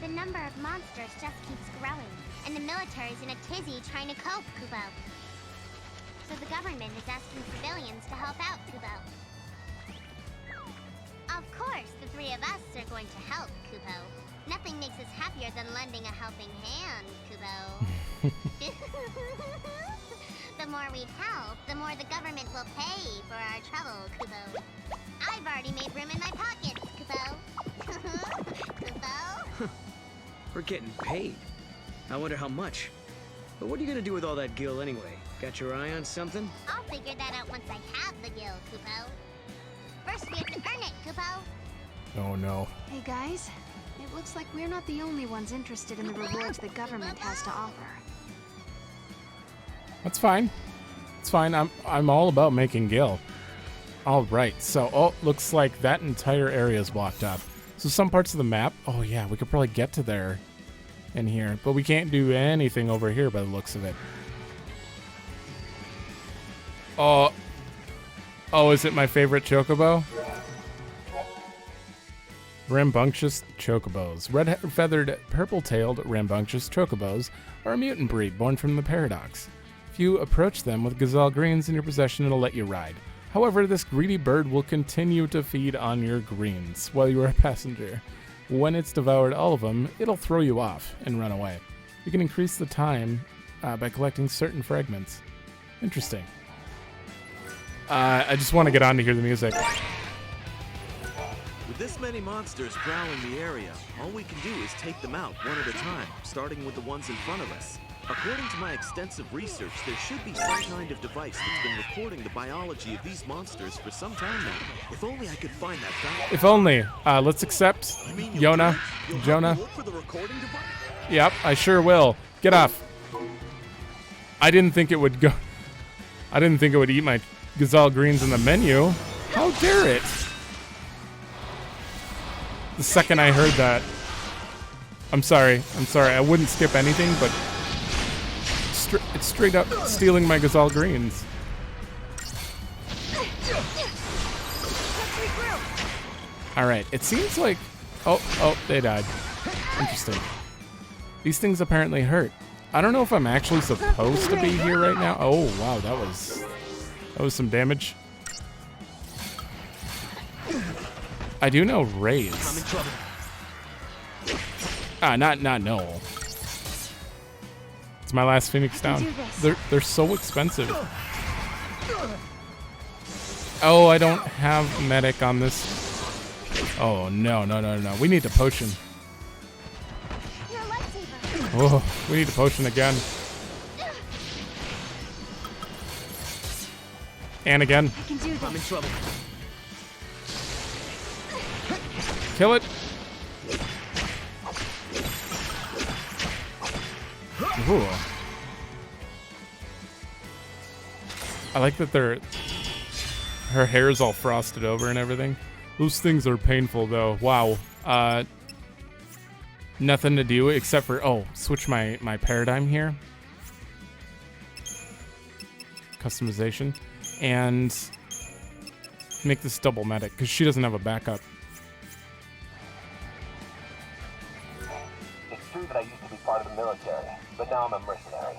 The number of monsters just keeps growing, and the military's in a tizzy trying to cope, Kubo. So the government is asking civilians to help out, Kubo. Of course, the three of us are going to help, Kubo. Nothing makes us happier than lending a helping hand, Kubo. The more we help, the more the government will pay for our trouble, Kubo. I've already made room in my pockets, Kubo. Kubo? We're getting paid. I wonder how much. But what are you gonna do with all that gil anyway? Got your eye on something? I'll figure that out once I have the gil, Kubo. First we have to earn it, Kubo. Oh no. Hey guys, it looks like we're not the only ones interested in the rewards the government has to offer. That's fine. It's fine. I'm all about making gil. All right. So, looks like that entire area is blocked up. So some parts of the map. Oh yeah, we could probably get to there in here, but we can't do anything over here by the looks of it. Oh, is it my favorite chocobo? Rambunctious chocobos. Red-feathered, purple-tailed rambunctious chocobos are a mutant breed born from the paradox. If you approach them with gazelle greens in your possession, it'll let you ride. However, this greedy bird will continue to feed on your greens while you are a passenger. When it's devoured all of them, it'll throw you off and run away. You can increase the time by collecting certain fragments. Interesting. I just want to get on to hear the music. this many monsters prowling the area, all we can do is take them out one at a time, starting with the ones in front of us. According to my extensive research, there should be some kind of device that's been recording the biology of these monsters for some time now. If only I could find that guy. If only. Let's accept Jonah. Look for the recording device? Yep, I sure will. Get off. I didn't think it would go. I didn't think it would eat my gazelle greens in the menu. How dare it? The second I heard that. I'm sorry. I wouldn't skip anything, but it's straight up stealing my gazelle greens. Alright, it seems like... Oh, they died. Interesting. These things apparently hurt. I don't know if I'm actually supposed to be here right now. Oh, wow, that was some damage. I do know raids. Not Noel. It's my last Phoenix down. They're so expensive. Oh, I don't have medic on this. Oh, no. We need a potion. Oh, we need a potion again. And again. I'm in trouble. Kill it. Ooh. I like that her hair is all frosted over and everything. Those things are painful though. Wow. Nothing to do except for switch my paradigm here. Customization and make this double medic because she doesn't have a backup. It's true that I used to be part of the military, but now I'm a mercenary.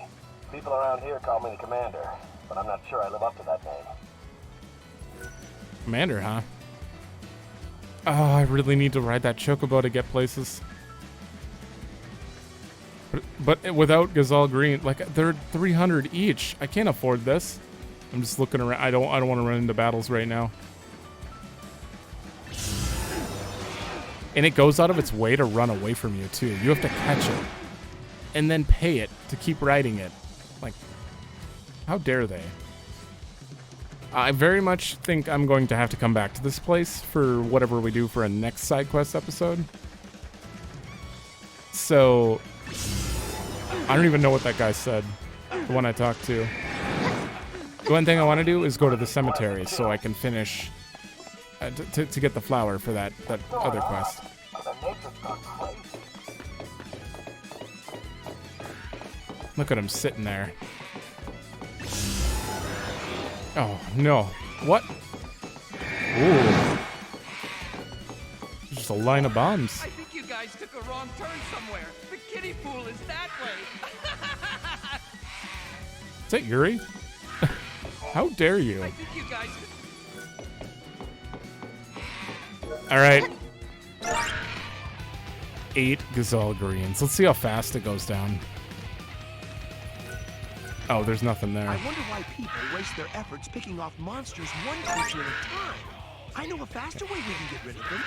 People around here call me the commander, but I'm not sure I live up to that name. Commander, huh? Oh, I really need to ride that chocobo to get places. But without gazelle green, like they're 300 each. I can't afford this. I'm just looking around. I don't want to run into battles right now. And it goes out of its way to run away from you too. You have to catch it and then pay it to keep riding it. Like, how dare they? I very much think I'm going to have to come back to this place for whatever we do for a next side quest episode. So, I don't even know what that guy said, the one I talked to. The one thing I want to do is go to the cemetery so I can finish, to get the flower for that other quest. Look at him sitting there. Oh, no. What? Ooh. Just a line of bombs. I think you guys took a wrong turn somewhere. The kiddie pool is that way. Is that Yuri? How dare you? I think you guys... All right. 8 gazelle greens. Let's see how fast it goes down. Oh, there's nothing there. I wonder why people waste their efforts picking off monsters one creature at a time. I know a faster way we can get rid of them.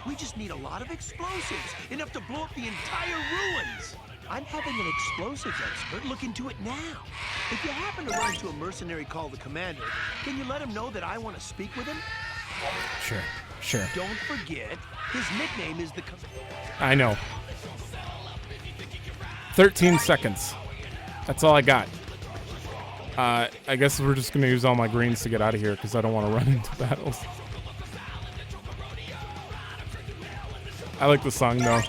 We just need a lot of explosives, enough to blow up the entire ruins. I'm having an explosives expert look into it now. If you happen to run into a mercenary called the Commander, can you let him know that I want to speak with him? Sure. Don't forget, his nickname is the I know. 13 seconds. That's all I got. I guess we're just gonna use all my greens to get out of here because I don't want to run into battles. I like the song though.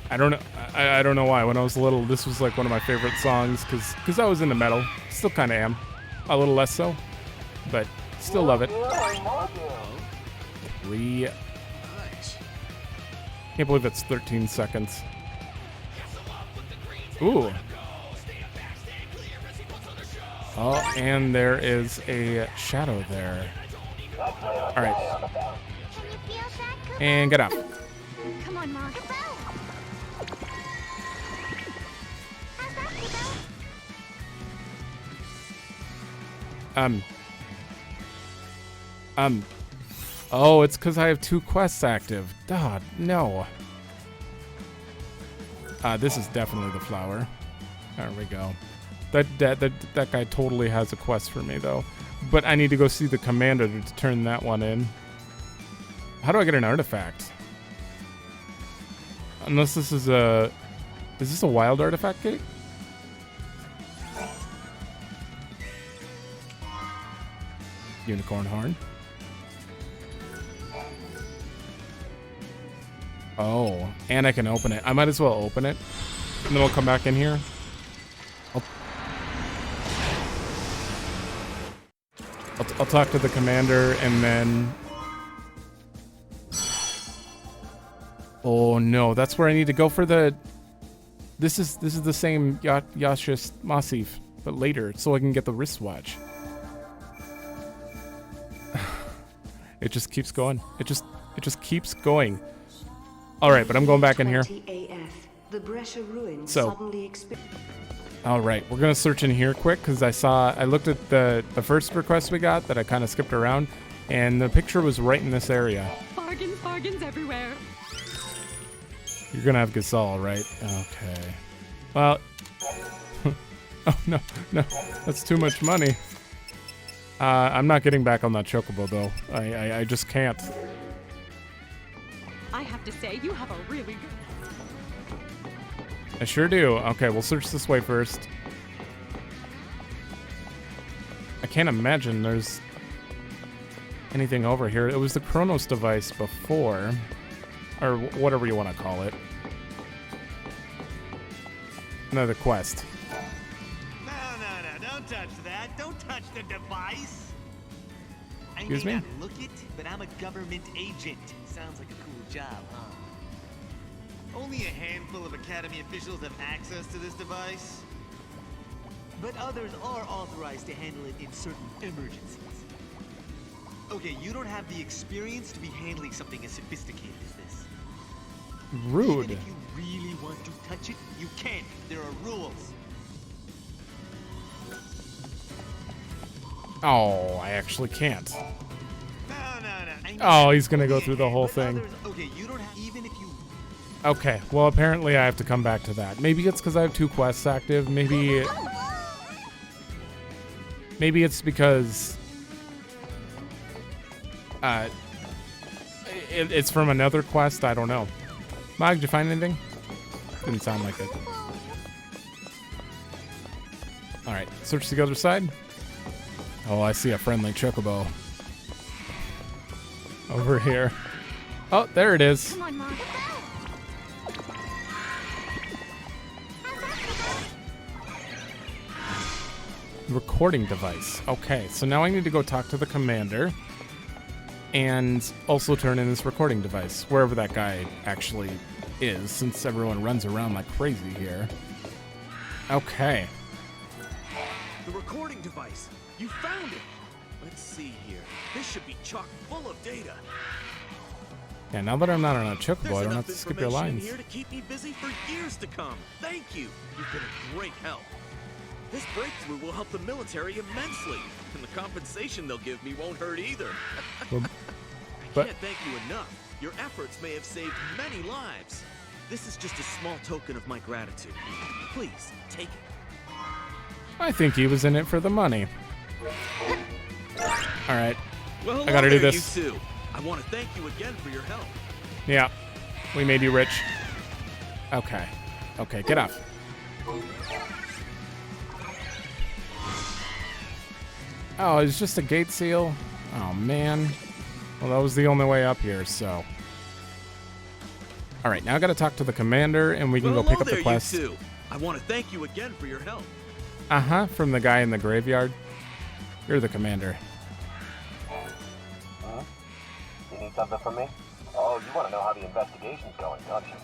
I don't know why. When I was little, this was like one of my favorite songs because I was into metal. Still kind of am. A little less so, but still love it. Can't believe it's 13 seconds. Ooh. Oh, and there is a shadow there. All right. And get up. Come on, Mom. Oh, it's because I have 2 quests active. God, no. This is definitely the flower. There we go. That guy totally has a quest for me, though. But I need to go see the commander to turn that one in. How do I get an artifact? Unless this is a... Is this a wild artifact gate? Unicorn horn. Oh, and I can open it. I might as well open it. And then we'll come back in here. I'll talk to the commander and then... Oh no, that's where I need to go for the... This is the same Yashis Masif, but later, so I can get the wristwatch. It just keeps going. It just keeps going. All right, but I'm going back in here. So, all right, we're gonna search in here quick because I looked at the first request we got that I kind of skipped around, and the picture was right in this area. Bargains everywhere. You're gonna have Gasol, right? Okay. Well, oh no, that's too much money. I'm not getting back on that chocobo though. I just can't. I have to say, you have a really good... I sure do. Okay, we'll search this way first. I can't imagine there's anything over here. It was the Chronos device before, or whatever you want to call it. Another quest. No, don't touch that. Don't touch the device. Excuse me? I may not look it, but I'm a government agent. Sounds like a cool job, huh? Only a handful of Academy officials have access to this device. But others are authorized to handle it in certain emergencies. Okay, you don't have the experience to be handling something as sophisticated as this. Rude. Even if you really want to touch it, you can't. There are rules. Oh, I actually can't. No. Oh, he's gonna go through the whole thing. Okay, you don't have, even if you... Okay, well apparently I have to come back to that. Maybe it's because I have 2 quests active. Maybe it's because it's from another quest. I don't know. Mog, did you find anything? Didn't sound like it. All right, search the other side. Oh, I see a friendly chocobo over here. Oh, there it is. Come on, Mom. Recording device. Okay, so now I need to go talk to the commander and also turn in this recording device, wherever that guy actually is, since everyone runs around like crazy here. Okay. The recording device. You found it. Let's see here. This should be chock full of data. Yeah, now that I'm not on a chocobo, There's I don't enough have to skip your information lines. here to keep me busy for years to come. Thank you. You've been a great help. This breakthrough will help the military immensely, and the compensation they'll give me won't hurt either. Well, I can't thank you enough. Your efforts may have saved many lives. This is just a small token of my gratitude. Please, take it. I think he was in it for the money. All right, Well, I gotta do hello there, this. You two. I want to thank you again for your help. Yeah, we made you rich. Okay, get off. Oh, it's just a gate seal? Oh, man. Well, that was the only way up here, so... Alright, now I gotta talk to the commander, and we can Well, go pick hello up the there, quest. You two. I want to thank you again for your help. Uh-huh, from the guy in the graveyard. You're the commander. You need something from me? Oh, you want to know how the investigation's going, don't you?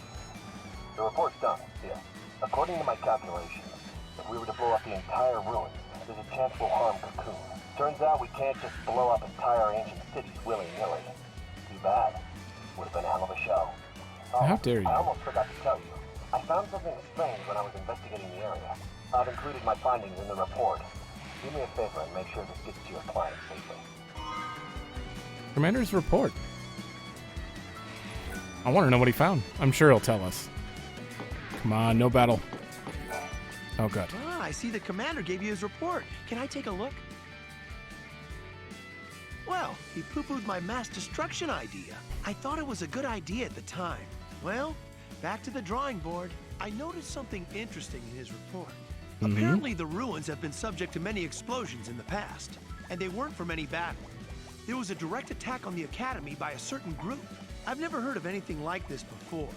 The report's done, yeah. According to my calculations, if we were to blow up the entire ruins, there's a chance we'll harm Cocoon. Turns out we can't just blow up entire ancient cities willy-nilly. Too bad. Would have been a hell of a show. Oh, How dare you? I almost forgot to tell you. I found something strange when I was investigating the area. I've included my findings in the report. Do me a favor and make sure this gets to your client safely. Commander's report. I want to know what he found. I'm sure he'll tell us. Come on, no battle. Oh, God. Ah, I see the commander gave you his report. Can I take a look? Well, he poo-pooed my mass destruction idea. I thought it was a good idea at the time. Well, back to the drawing board. I noticed something interesting in his report. Apparently, the ruins have been subject to many explosions in the past, and they weren't from any battle. There was a direct attack on the Academy by a certain group. I've never heard of anything like this before.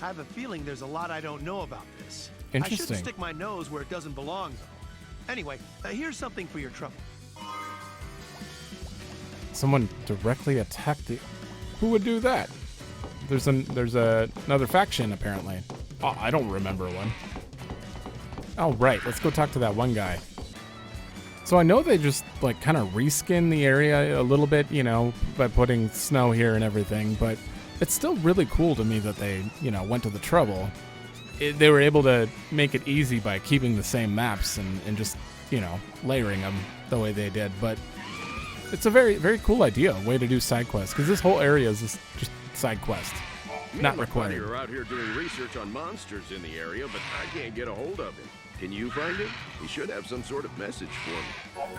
I have a feeling there's a lot I don't know about this. I Interesting. shouldn't stick my nose where it doesn't belong, though. Anyway, here's something for your trouble. Someone directly attacked the... Who would do that? There's another faction, apparently. Oh, I don't remember one. Oh, right. Let's go talk to that one guy. So I know they just, like, kind of reskin the area a little bit, you know, by putting snow here and everything, but it's still really cool to me that they, you know, went to the trouble. They were able to make it easy by keeping the same maps and just, you know, layering them the way they did, but it's a very, very cool idea, way to do side quests, because this whole area is just side quest, not required. You're out here doing research on monsters in the area, but I can't get a hold of him. Can you find him? He should have some sort of message for me.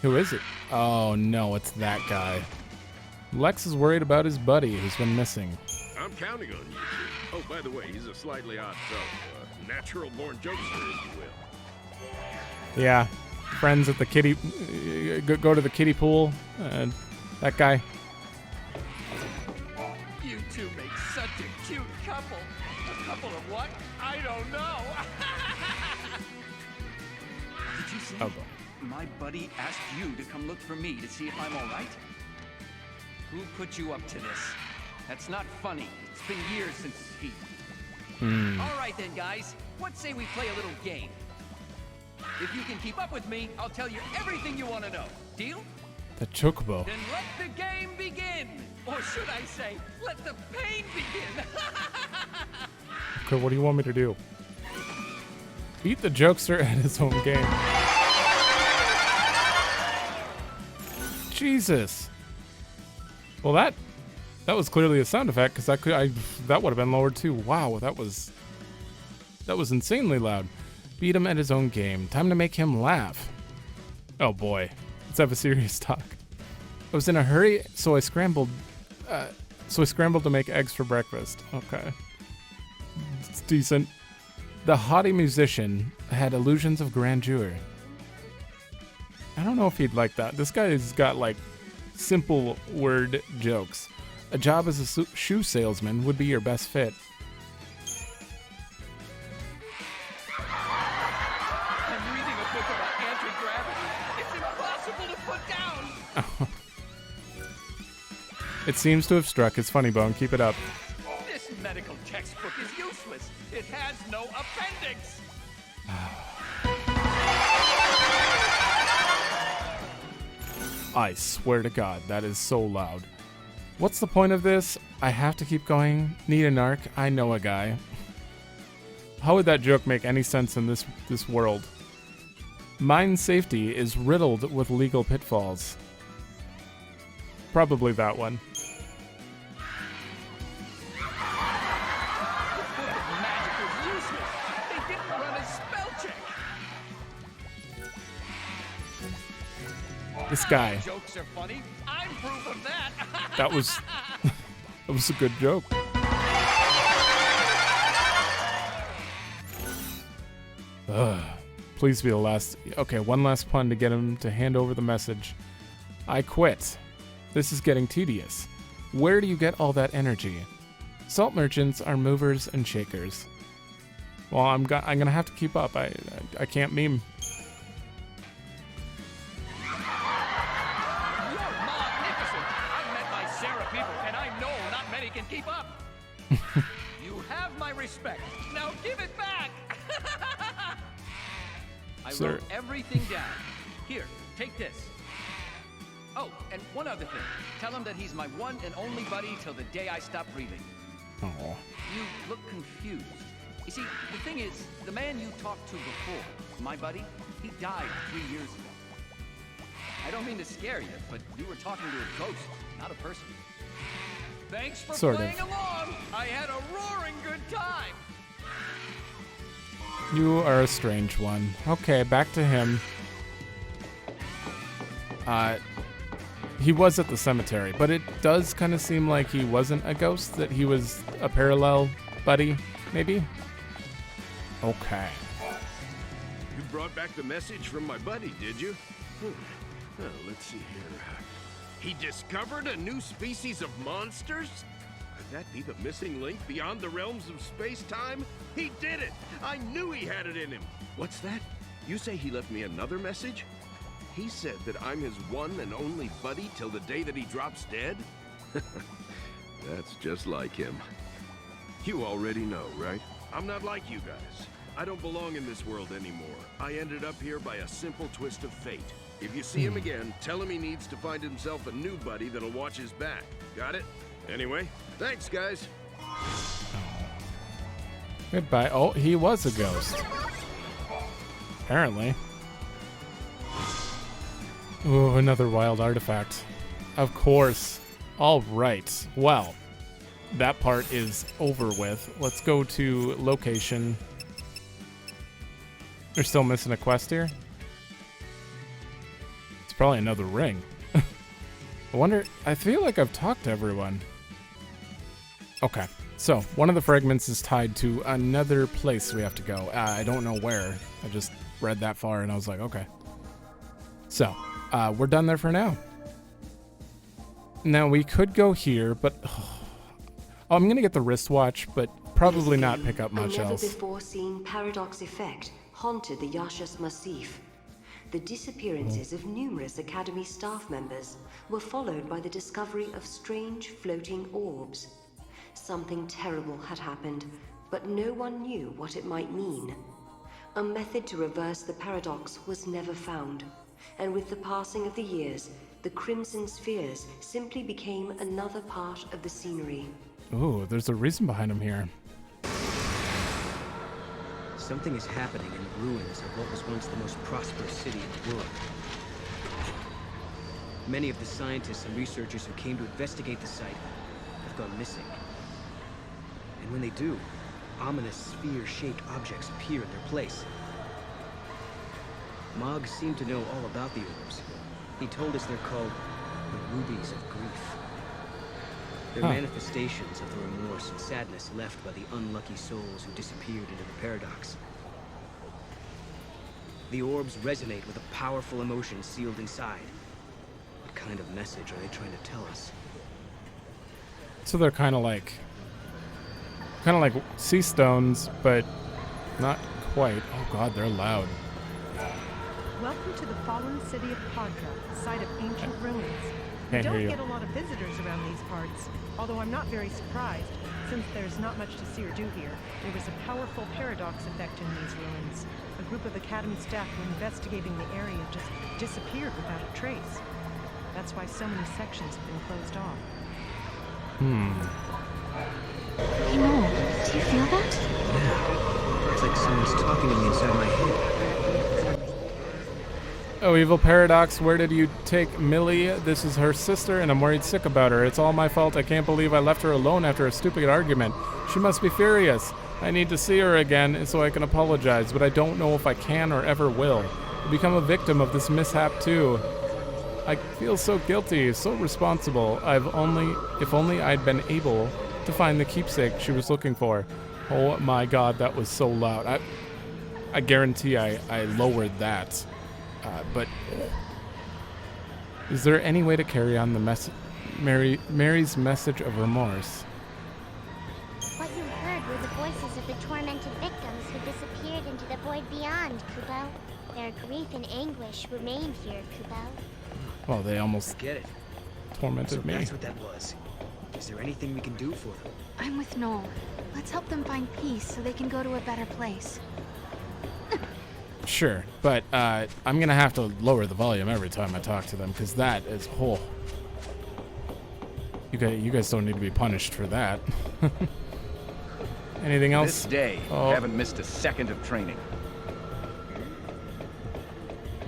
Who is it? Oh no, it's that guy. Lex is worried about his buddy who's been missing. I'm counting on you two. Oh, by the way, he's a slightly odd fellow. Natural-born jokester, if you will. Yeah, friends at the kiddie, go to the kiddie pool. That guy. You two make such a cute couple. A couple of what? I don't know. Did you say Oh, my buddy asked you to come look for me to see if I'm all right? Who put you up to this? That's not funny. It's been years since he... All right then, guys. What say we play a little game? If you can keep up with me, I'll tell you everything you want to know. Deal? The chocobo. Then let the game begin! Or should I say, let the pain begin! Okay, what do you want me to do? Beat the jokester at his own game. Jesus. Well, that was clearly a sound effect, because that would have been lowered too. Wow, that was insanely loud. Beat him at his own game. Time to make him laugh. Oh boy, let's have a serious talk. I was in a hurry, so I scrambled to make eggs for breakfast. Okay, it's decent. The haughty musician had illusions of grandeur. I don't know if he'd like that. This guy's got like simple word jokes. A job as a shoe salesman would be your best fit. I'm reading a book about anti-gravity. It's impossible to put down! It seems to have struck his funny bone. Keep it up. This medical textbook is useless. It has no appendix. I swear to God, that is so loud. What's the point of this? I have to keep going. Need a narc? I know a guy. How would that joke make any sense in this world? Mine safety is riddled with legal pitfalls. Probably that one. This guy. Jokes are funny. I'm proof of that. That was a good joke. Please be the last. Okay, one last pun to get him to hand over the message. I quit. This is getting tedious. Where do you get all that energy? Salt merchants are movers and shakers. Well, I'm gonna have to keep up. I can't meme. Can keep up. You have my respect. Now give it back. I wrote everything down. Here, take this. Oh, and one other thing. Tell him that he's my one and only buddy till the day I stop breathing. Oh. You look confused. You see, the thing is, the man you talked to before, my buddy, he died 3 years ago. I don't mean to scare you, but you were talking to a ghost, not a person. Thanks for Sort of. playing along. I had a roaring good time. You are a strange one. Okay, back to him. He was at the cemetery, but it does kind of seem like he wasn't a ghost, that he was a parallel buddy, maybe? Okay. You brought back the message from my buddy, did you? Well, let's see here. He discovered a new species of monsters? Could that be the missing link beyond the realms of space-time? He did it! I knew he had it in him! What's that? You say he left me another message? He said that I'm his one and only buddy till the day that he drops dead? That's just like him. You already know, right? I'm not like you guys. I don't belong in this world anymore. I ended up here by a simple twist of fate. If you see him again, tell him he needs to find himself a new buddy that'll watch his back. Got it? Anyway, thanks, guys. Goodbye. Oh, he was a ghost. Apparently. Ooh, another wild artifact. Of course. All right. Well, that part is over with. Let's go to location. They're still missing a quest here. It's probably another ring. I wonder, I feel like I've talked to everyone. Okay, so one of the fragments is tied to another place we have to go. I don't know where. I just read that far and I was like, okay. So, we're done there for now. Now, we could go here, but... Oh, I'm going to get the wristwatch, but probably not pick up much else. A never-before-seen paradox effect haunted the Yashas Massif. The disappearances of numerous Academy staff members were followed by the discovery of strange floating orbs. Something terrible had happened, but no one knew what it might mean. A method to reverse the paradox was never found, and with the passing of the years, the Crimson Spheres simply became another part of the scenery. Ooh, there's a reason behind him here. Something is happening in the ruins of what was once the most prosperous city in the world. Many of the scientists and researchers who came to investigate the site have gone missing. And when they do, ominous sphere-shaped objects appear in their place. Mog seemed to know all about the orbs. He told us they're called the Rubies of Grief. They're manifestations of the remorse and sadness left by the unlucky souls who disappeared into the paradox. The orbs resonate with a powerful emotion sealed inside. What kind of message are they trying to tell us? So they're kind of like sea stones, but not quite. Oh god, they're loud. Welcome to the fallen city of Padra, site of ancient ruins. We Can't hear don't you. get a lot of visitors around these parts, although I'm not very surprised, since there's not much to see or do here. There was a powerful paradox effect in these ruins. A group of Academy staff who were investigating the area just disappeared without a trace. That's why so many sections have been closed off. Hey, Noel, do you feel that? Yeah. It's like someone's talking to me inside my head. Oh, Evil Paradox, where did you take Millie? This is her sister, and I'm worried sick about her. It's all my fault. I can't believe I left her alone after a stupid argument. She must be furious. I need to see her again so I can apologize, but I don't know if I can or ever will. I've become a victim of this mishap, too. I feel so guilty, so responsible. If only I'd been able to find the keepsake she was looking for. Oh my god, that was so loud. I guarantee I lowered that. But is there any way to carry on the Mary's message of remorse? What you heard were the voices of the tormented victims who disappeared into the void beyond, Kubo. Their grief and anguish remain here, Kubo. Well, they almost Get it. tormented So me. that's what that was. Is there anything we can do for them? I'm with Noel. Let's help them find peace so they can go to a better place. Sure, but I'm gonna have to lower the volume every time I talk to them because that is you guys don't need to be punished for that. Anything else? This day, Oh. haven't missed a second of training.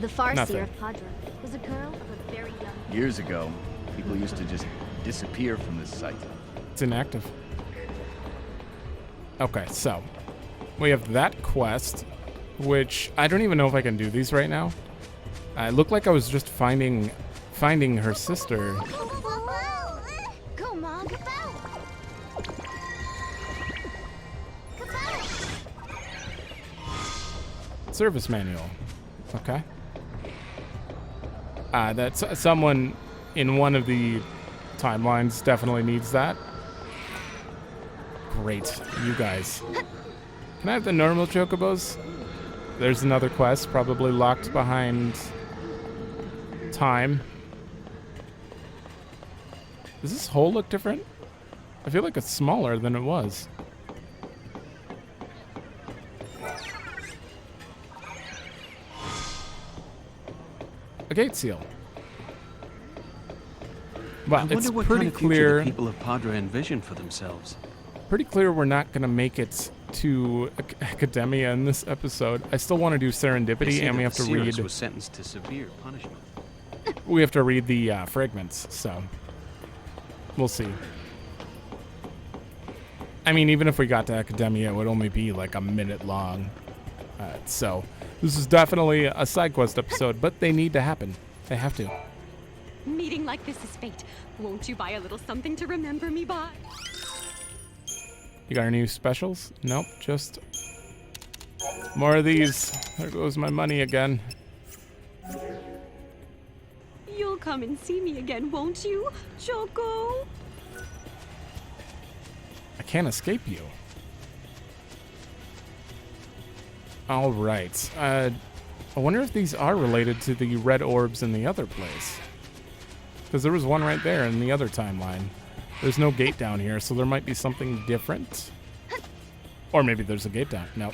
The Farseer Nothing. of Padra was a girl of a very young... Years ago, people used to just disappear from this site. It's inactive. Okay, so we have that quest, which I don't even know if I can do these right now. It looked like I was just finding her sister. Go, Mom. Service manual. Okay. That's someone in one of the timelines definitely needs that. Great, you guys. Can I have the normal chocobos? There's another quest, probably locked behind time. Does this hole look different? I feel like it's smaller than it was. A gate seal. But it's what pretty kind of future clear. the people of Padra envision for themselves. Pretty clear we're not going to make it to Academia in this episode. I still want to do Serendipity, and we have to read. Was sentenced to severe punishment. We have to read the fragments, so we'll see. I mean, even if we got to Academia, it would only be like a minute long. So this is definitely a side quest episode, but they need to happen. They have to. Meeting like this is fate. Won't you buy a little something to remember me by? You got any specials? Nope, just more of these. There goes my money again. You'll come and see me again, won't you, Choco? I can't escape you. All right. I wonder if these are related to the red orbs in the other place. Because there was one right there in the other timeline. There's no gate down here, so there might be something different. Or maybe there's a gate down. No.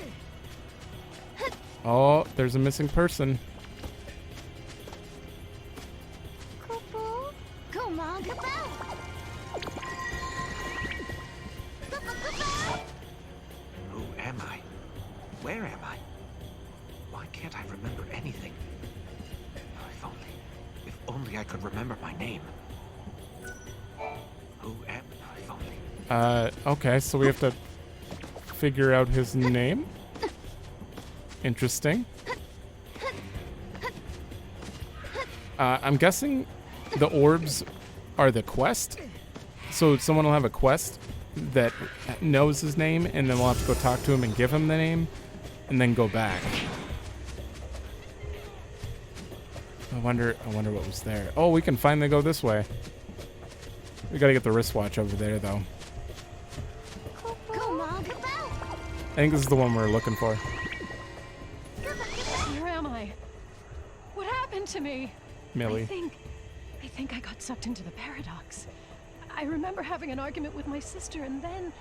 Oh, there's a missing person. Go, Mom. Who am I? Where am I? Why can't I remember anything? If only I could remember my name. Who am I? If only. Okay, so we have to figure out his name. Interesting. I'm guessing the orbs are the quest. So someone will have a quest that knows his name, and then we'll have to go talk to him and give him the name, and then go back. I wonder what was there. Oh, we can finally go this way. We gotta get the wristwatch over there, though. Go, Mom. I think this is the one we're looking for. Where am I? What happened to me? Millie. I think I got sucked into the paradox. I remember having an argument with my sister, and then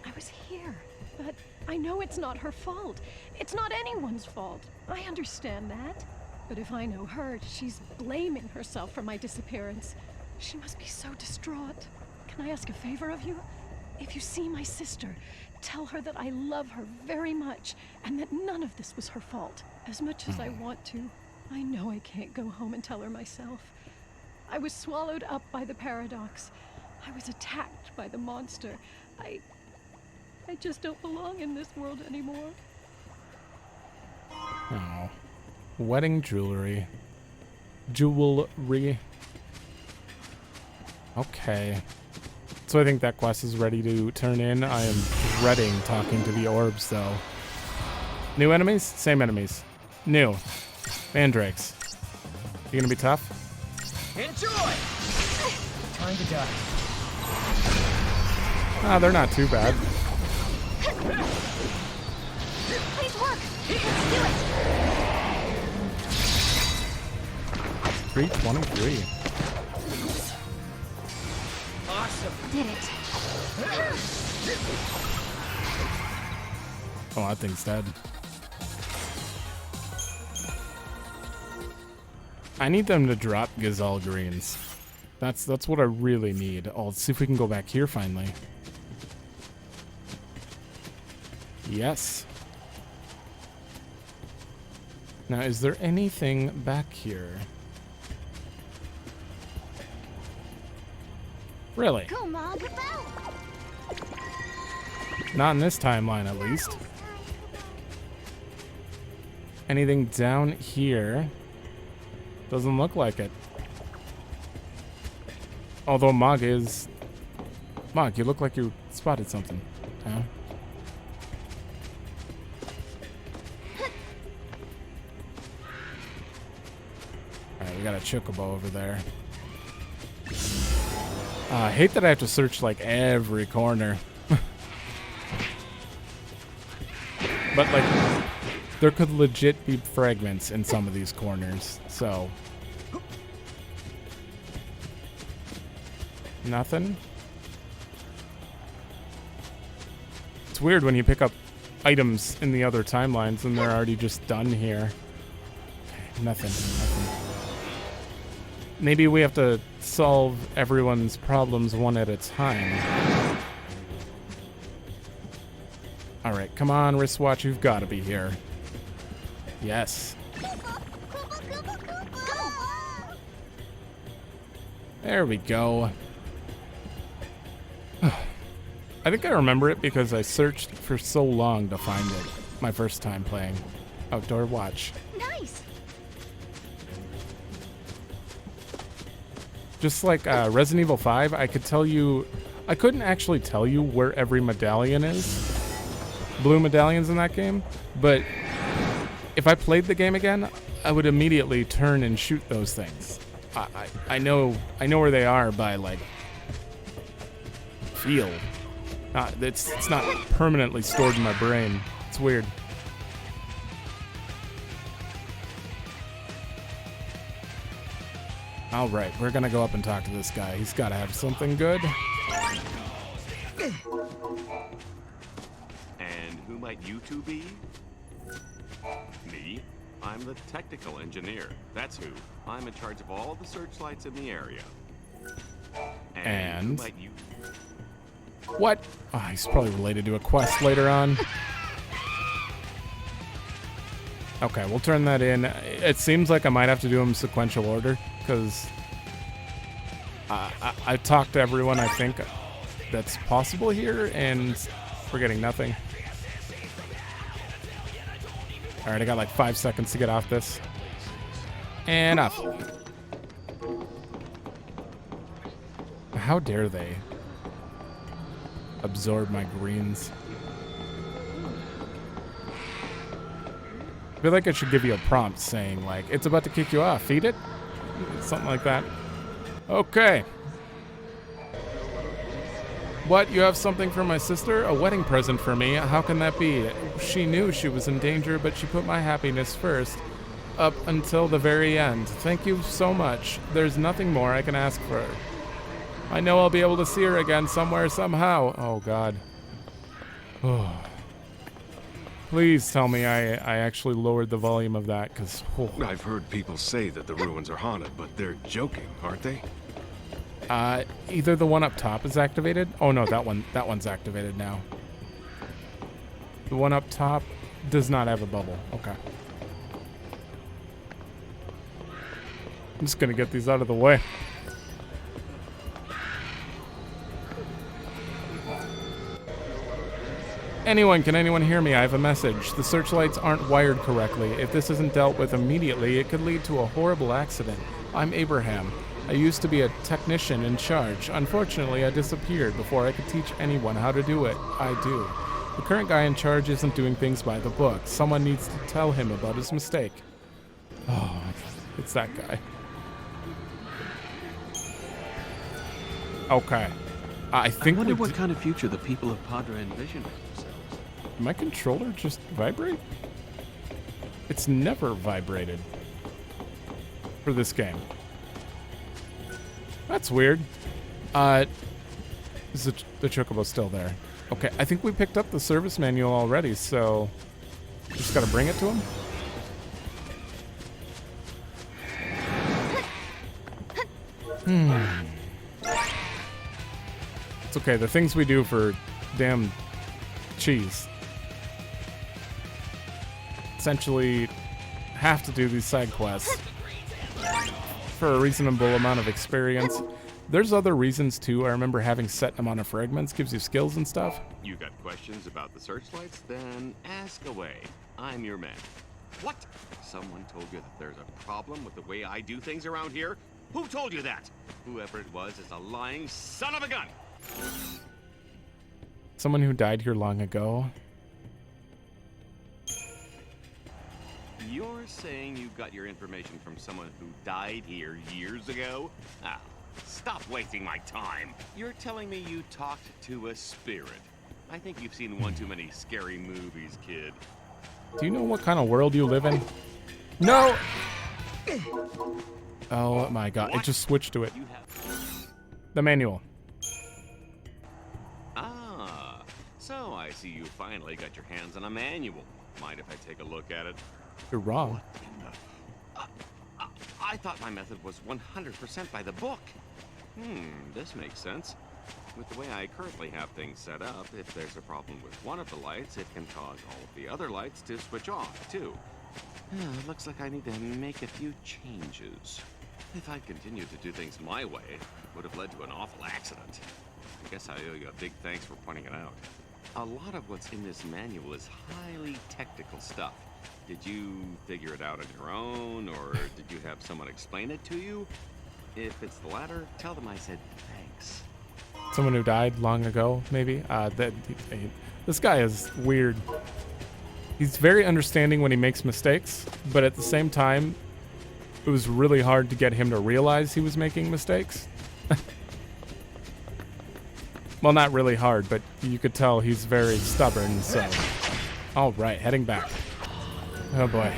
I was here. But I know it's not her fault. It's not anyone's fault. I understand that. But if I know her, she's blaming herself for my disappearance. She must be so distraught. Can I ask a favor of you? If you see my sister, tell her that I love her very much, and that none of this was her fault. As much as I want to, I know I can't go home and tell her myself. I was swallowed up by the paradox. I was attacked by the monster. I just don't belong in this world anymore. Oh. Wedding jewelry. Jewelry. Okay. So I think that quest is ready to turn in. I am dreading talking to the orbs, though. New enemies? Same enemies. New. Mandrakes. You gonna be tough? Enjoy! Time to die. Ah, they're not too bad. Please work. Let's do it. 323. Awesome. Did it. Oh, that thing's dead. I need them to drop Gazelle greens. That's what I really need. Oh, let's see if we can go back here finally. Yes. Now, is there anything back here? Really? Come on, Not in this timeline, at least. Anything down here? Doesn't look like it. Although Mog is... Mog, you look like you spotted something. Huh? Alright, we got a chocobo over there. I hate that I have to search like every corner. But like, there could legit be fragments in some of these corners, so. Nothing? It's weird when you pick up items in the other timelines and they're already just done here. Okay, nothing. Maybe we have to solve everyone's problems one at a time. Alright, come on, wristwatch, you've got to be here. Yes. There we go. I think I remember it because I searched for so long to find it. My first time playing Outdoor Watch. Nice. Just like Resident Evil 5, I couldn't actually tell you where every medallion is. Blue medallions in that game, but if I played the game again, I would immediately turn and shoot those things. I know where they are by like feel. It's not permanently stored in my brain. It's weird. All right, we're gonna go up and talk to this guy. He's got to have something good. And who might you two be? Me? I'm the technical engineer. That's who. I'm in charge of all the searchlights in the area. And who might you? What? Oh, he's probably related to a quest later on. Okay, we'll turn that in. It seems like I might have to do them sequential order, because I talked to everyone I think that's possible here, and we're getting nothing. Alright, I got like 5 seconds to get off this. And off. How dare they absorb my greens? I feel like I should give you a prompt saying, like, it's about to kick you off. Feed it? Something like that. Okay. What? You have something for my sister? A wedding present for me? How can that be? She knew she was in danger, but she put my happiness first. Up until the very end. Thank you so much. There's nothing more I can ask for her. I know I'll be able to see her again somewhere, somehow. Oh, God. Oh. Please tell me I actually lowered the volume of that, because... Oh. I've heard people say that the ruins are haunted, but they're joking, aren't they? Either the one up top is activated. Oh, no, that one's activated now. The one up top does not have a bubble. Okay. I'm just going to get these out of the way. Can anyone hear me? I have a message. The searchlights aren't wired correctly. If this isn't dealt with immediately, it could lead to a horrible accident. I'm Abraham. I used to be a technician in charge. Unfortunately, I disappeared before I could teach anyone how to do it. I do. The current guy in charge isn't doing things by the book. Someone needs to tell him about his mistake. Oh, it's that guy. Okay. I wonder what kind of future the people of Padre envision for themselves. Did my controller just vibrate? It's never vibrated for this game. That's weird. Is the chocobo still there? Okay, I think we picked up the service manual already, so just gotta bring it to him. It's okay, the things we do for damn cheese. Essentially have to do these side quests for a reasonable amount of experience. There's other reasons too. I remember having set amount of fragments gives you skills and stuff. You got questions about the searchlights? Then ask away. I'm your man. What? Someone told you that there's a problem with the way I do things around here? Who told you that? Whoever it was is a lying son of a gun! Someone who died here long ago. You're saying you got your information from someone who died here years ago? Ah, stop wasting my time. You're telling me you talked to a spirit. I think you've seen one too many scary movies, kid. Do you know what kind of world you live in? No! Oh my god, it just switched to it. The manual. Ah, so I see you finally got your hands on a manual. Mind if I take a look at it? You're wrong. I thought my method was 100% by the book. This makes sense. With the way I currently have things set up, if there's a problem with one of the lights, it can cause all of the other lights to switch off, too. Looks like I need to make a few changes. If I'd continued to do things my way, it would have led to an awful accident. I guess I owe you a big thanks for pointing it out. A lot of what's in this manual is highly technical stuff. Did you figure it out on your own, or did you have someone explain it to you? If it's the latter, tell them I said thanks. Someone who died long ago, maybe? This guy is weird. He's very understanding when he makes mistakes, but at the same time, it was really hard to get him to realize he was making mistakes. Well, not really hard, but you could tell he's very stubborn, so... Alright, heading back. Oh boy.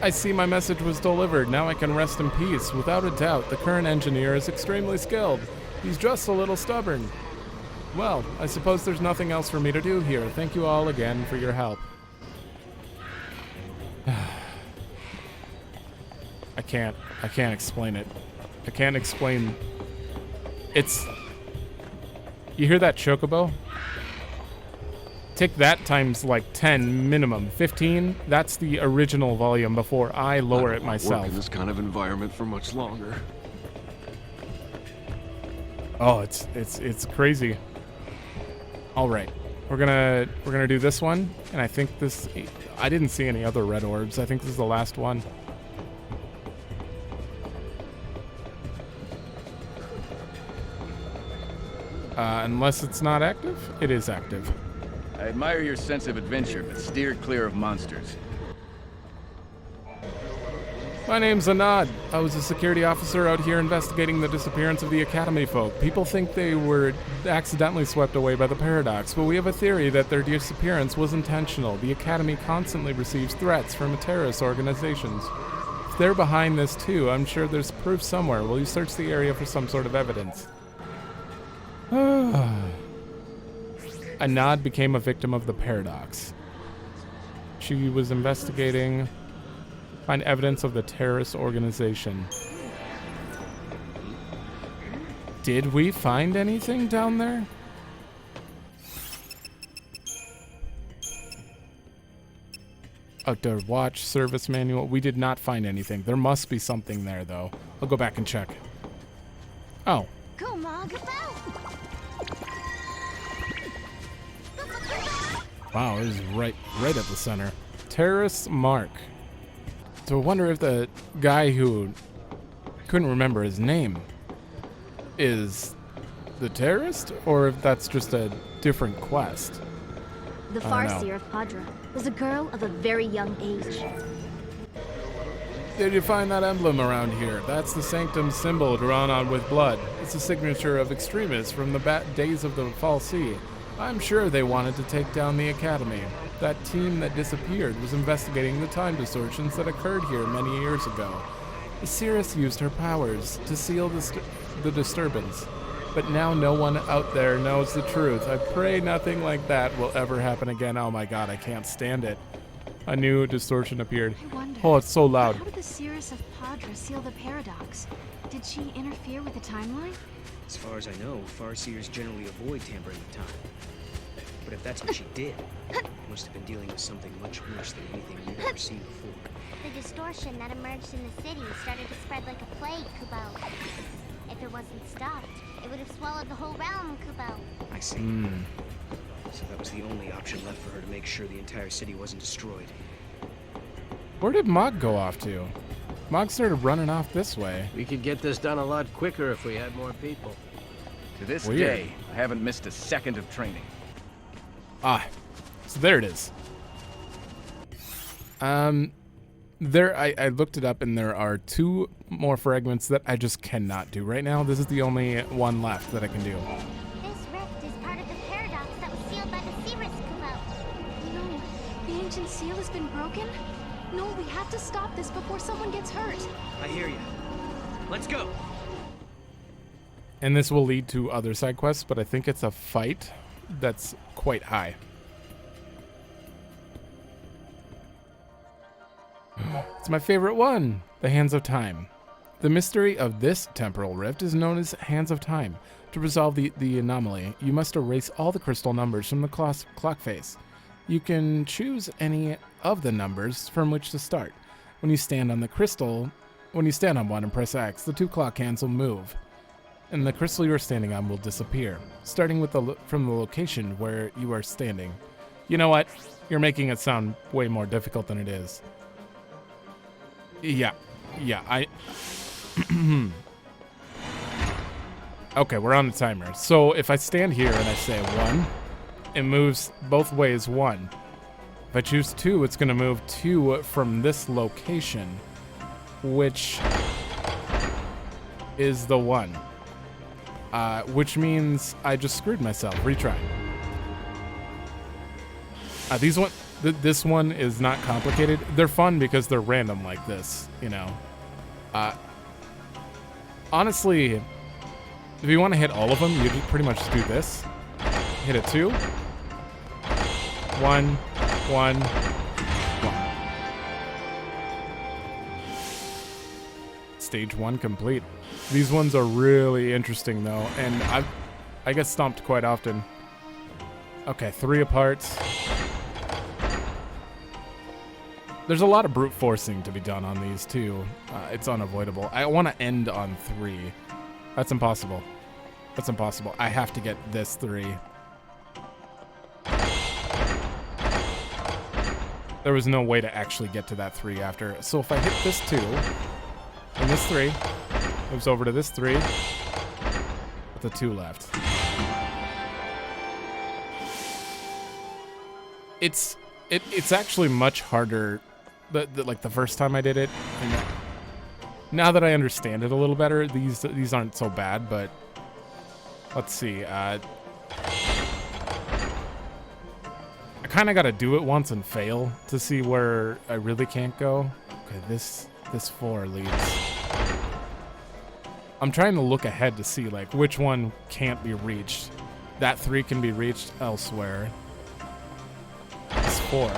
I see my message was delivered. Now I can rest in peace. Without a doubt, the current engineer is extremely skilled. He's just a little stubborn. Well, I suppose there's nothing else for me to do here. Thank you all again for your help. I can't explain it. I can't explain... It's... You hear that chocobo? Take that times like 10 minimum. 15, that's the original volume before I lower it myself. Work in this kind of environment for much longer. Oh, it's crazy. All right, we're gonna do this one, and I think this. I didn't see any other red orbs. I think this is the last one. Unless it's not active, it is active. I admire your sense of adventure, but steer clear of monsters. My name's Anad. I was a security officer out here investigating the disappearance of the Academy folk. People think they were accidentally swept away by the Paradox, but we have a theory that their disappearance was intentional. The Academy constantly receives threats from terrorist organizations. If they're behind this too, I'm sure there's proof somewhere. Will you search the area for some sort of evidence? Anad became a victim of the Paradox. She was investigating... Find evidence of the terrorist organization. Did we find anything down there? Outdoor watch, service manual. We did not find anything. There must be something there, though. I'll go back and check. Oh. Wow, it is right at the center. Terrorist mark. So I wonder if the guy who couldn't remember his name is the terrorist, or if that's just a different quest. The Farseer of Padra was a girl of a very young age. Did you find that emblem around here? That's the Sanctum symbol drawn on with blood. It's a signature of extremists from the days of the Fall Sea. I'm sure they wanted to take down the Academy. That team that disappeared was investigating the time distortions that occurred here many years ago. Serah used her powers to seal the disturbance, but now no one out there knows the truth. I pray nothing like that will ever happen again. Oh my god, I can't stand it. A new distortion appeared. Oh, it's so loud. How did the Serah of Padra seal the Paradox? Did she interfere with the timeline? As far as I know, Farseers generally avoid tampering with time. But if that's what she did, must have been dealing with something much worse than anything we've ever seen before. distortion that emerged in the city started to spread like a plague, Kubo. If it wasn't stopped, it would have swallowed the whole realm, Kubo. I see. So that was the only option left for her to make sure the entire city wasn't destroyed. Where did Mog go off to? Mog started running off this way. We could get this done a lot quicker if we had more people. To this Weird. day, I haven't missed a second of training. Ah, so there it is. I looked it up and there are 2 more fragments that I just cannot do right now. This is the only one left that I can do. This rift is part of the paradox that was sealed by the Cirrus, Kubo. No, the ancient seal has been broken? No, we have to stop this before someone gets hurt. I hear you. Let's go. And this will lead to other side quests, but I think it's a fight that's quite high. It's my favorite one, the Hands of Time. The mystery of this temporal rift is known as Hands of Time. To resolve the anomaly, you must erase all the crystal numbers from the clock face. You can choose any of the numbers from which to start. When you stand on one and press X, the 2 clock hands will move, and the crystal you are standing on will disappear, starting with from the location where you are standing. You know what? You're making it sound way more difficult than it is. Yeah, Okay, we're on the timer. So if I stand here and I say 1, it moves both ways 1. If I choose 2, it's going to move 2 from this location, which is the 1. Which means I just screwed myself. Retry. This one is not complicated. They're fun because they're random like this, you know. Honestly, if you want to hit all of them, you just pretty much do this. Hit a 2. 1, 1, 1. Stage 1 complete. These ones are really interesting though, and I get stomped quite often. Okay, 3 apart. There's a lot of brute forcing to be done on these too. It's unavoidable. I want to end on 3. That's impossible. That's impossible. I have to get this 3. There was no way to actually get to that 3 after. So if I hit this 2, and this 3, moves over to this 3, with the 2 left. It's actually much harder. Like the first time I did it, and now that I understand it a little better, these aren't so bad. But let's see. I kind of got to do it once and fail to see where I really can't go. Okay, this 4 leads. I'm trying to look ahead to see like which one can't be reached. That 3 can be reached elsewhere. This 4.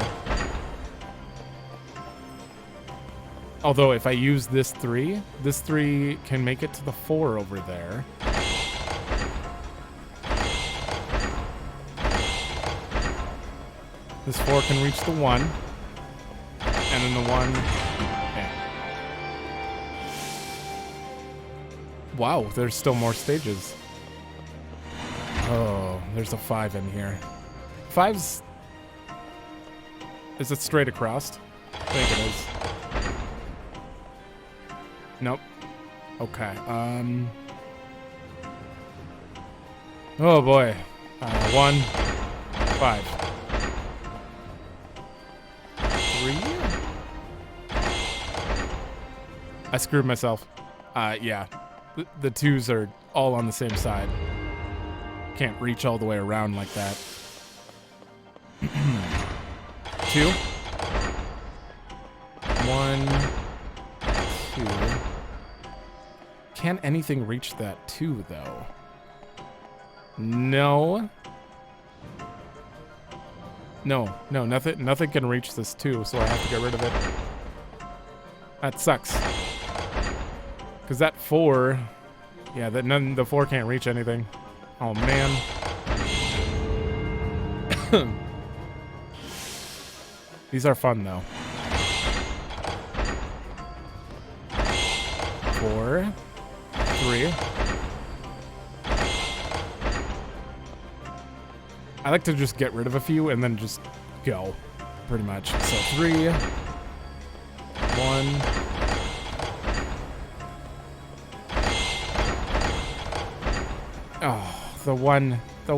Although if I use this 3 can make it to the 4 over there. This 4 can reach the 1. And then the 1. Okay. Wow, there's still more stages. Oh, there's a 5 in here. 5's... Is it straight across? I think it is. Nope. Okay. Oh boy. 1, 5. 3? I screwed myself. Yeah. The 2s are all on the same side. Can't reach all the way around like that. 2. 1, 2. Can anything reach that 2 though? No. No, nothing can reach this 2, so I have to get rid of it. That sucks. Cause that 4, yeah, the 4 can't reach anything. Oh man. These are fun though. 4, 3. I like to just get rid of a few and then just go, pretty much. So 3, 1. Oh, the one. That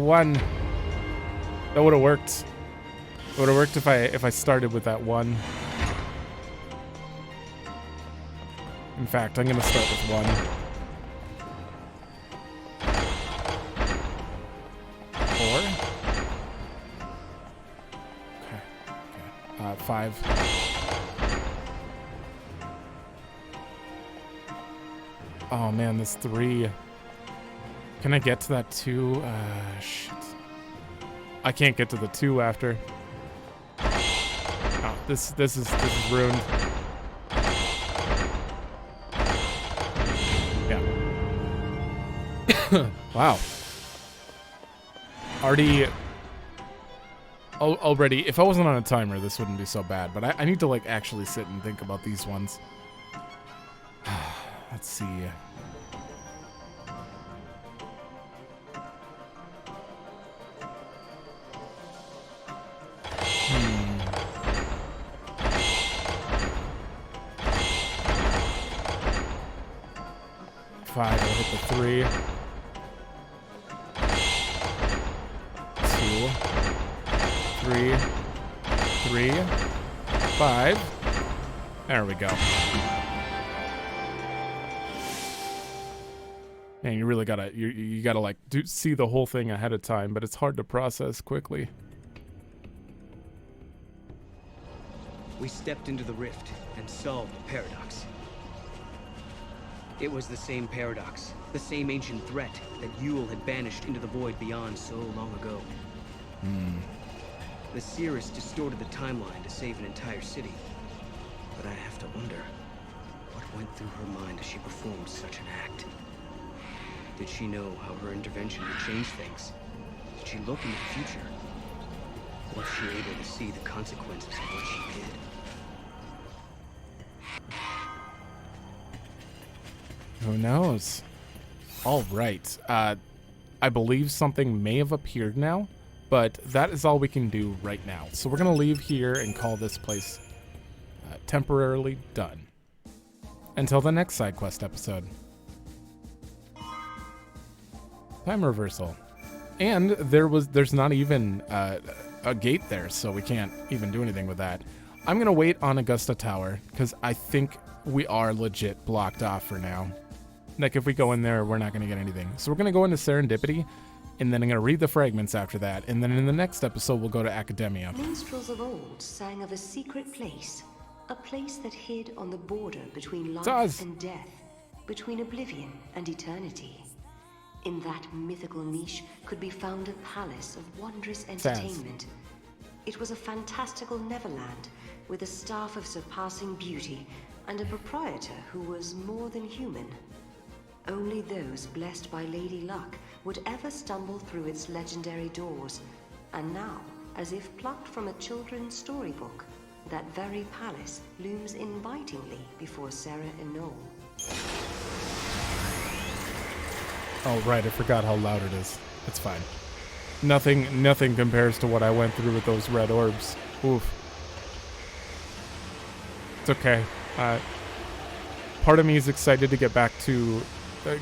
would have worked. It would have worked if I started with that 1. In fact, I'm gonna start with 1. 4. Okay. 5. Oh man, this 3. Can I get to that 2? Shit. I can't get to the 2 after. Oh, this is ruined. Yeah. Wow. Already, if I wasn't on a timer, this wouldn't be so bad. But I need to like actually sit and think about these ones. Let's see. 5, I'll hit the 3. 2, 3, 5. There we go. Man, you really gotta you gotta like see the whole thing ahead of time, but it's hard to process quickly. We stepped into the rift and solved the paradox. It was the same paradox, the same ancient threat that Yule had banished into the void beyond so long ago. The Seeress distorted the timeline to save an entire city. But I have to wonder, what went through her mind as she performed such an act? Did she know how her intervention would change things? Did she look into the future? Was she able to see the consequences of what she did? Who knows? All right. I believe something may have appeared now, but that is all we can do right now. So we're going to leave here and call this place temporarily done. Until the next side quest episode. Time reversal. And there's not even a gate there, so we can't even do anything with that. I'm going to wait on Augusta Tower, because I think we are legit blocked off for now. Like, if we go in there, we're not going to get anything. So we're going to go into Serendipity, and then I'm going to read the fragments after that. And then in the next episode, we'll go to Academia. Minstrels of old sang of a secret place. A place that hid on the border between life and death. Between oblivion and eternity. In that mythical niche could be found a palace of wondrous entertainment. It was a fantastical Neverland, with a staff of surpassing beauty, and a proprietor who was more than human. Only those blessed by Lady Luck would ever stumble through its legendary doors. And now, as if plucked from a children's storybook, that very palace looms invitingly before Serah and Noel. Oh, right, I forgot how loud it is. It's fine. Nothing compares to what I went through with those red orbs. Oof. It's okay. Part of me is excited to get back to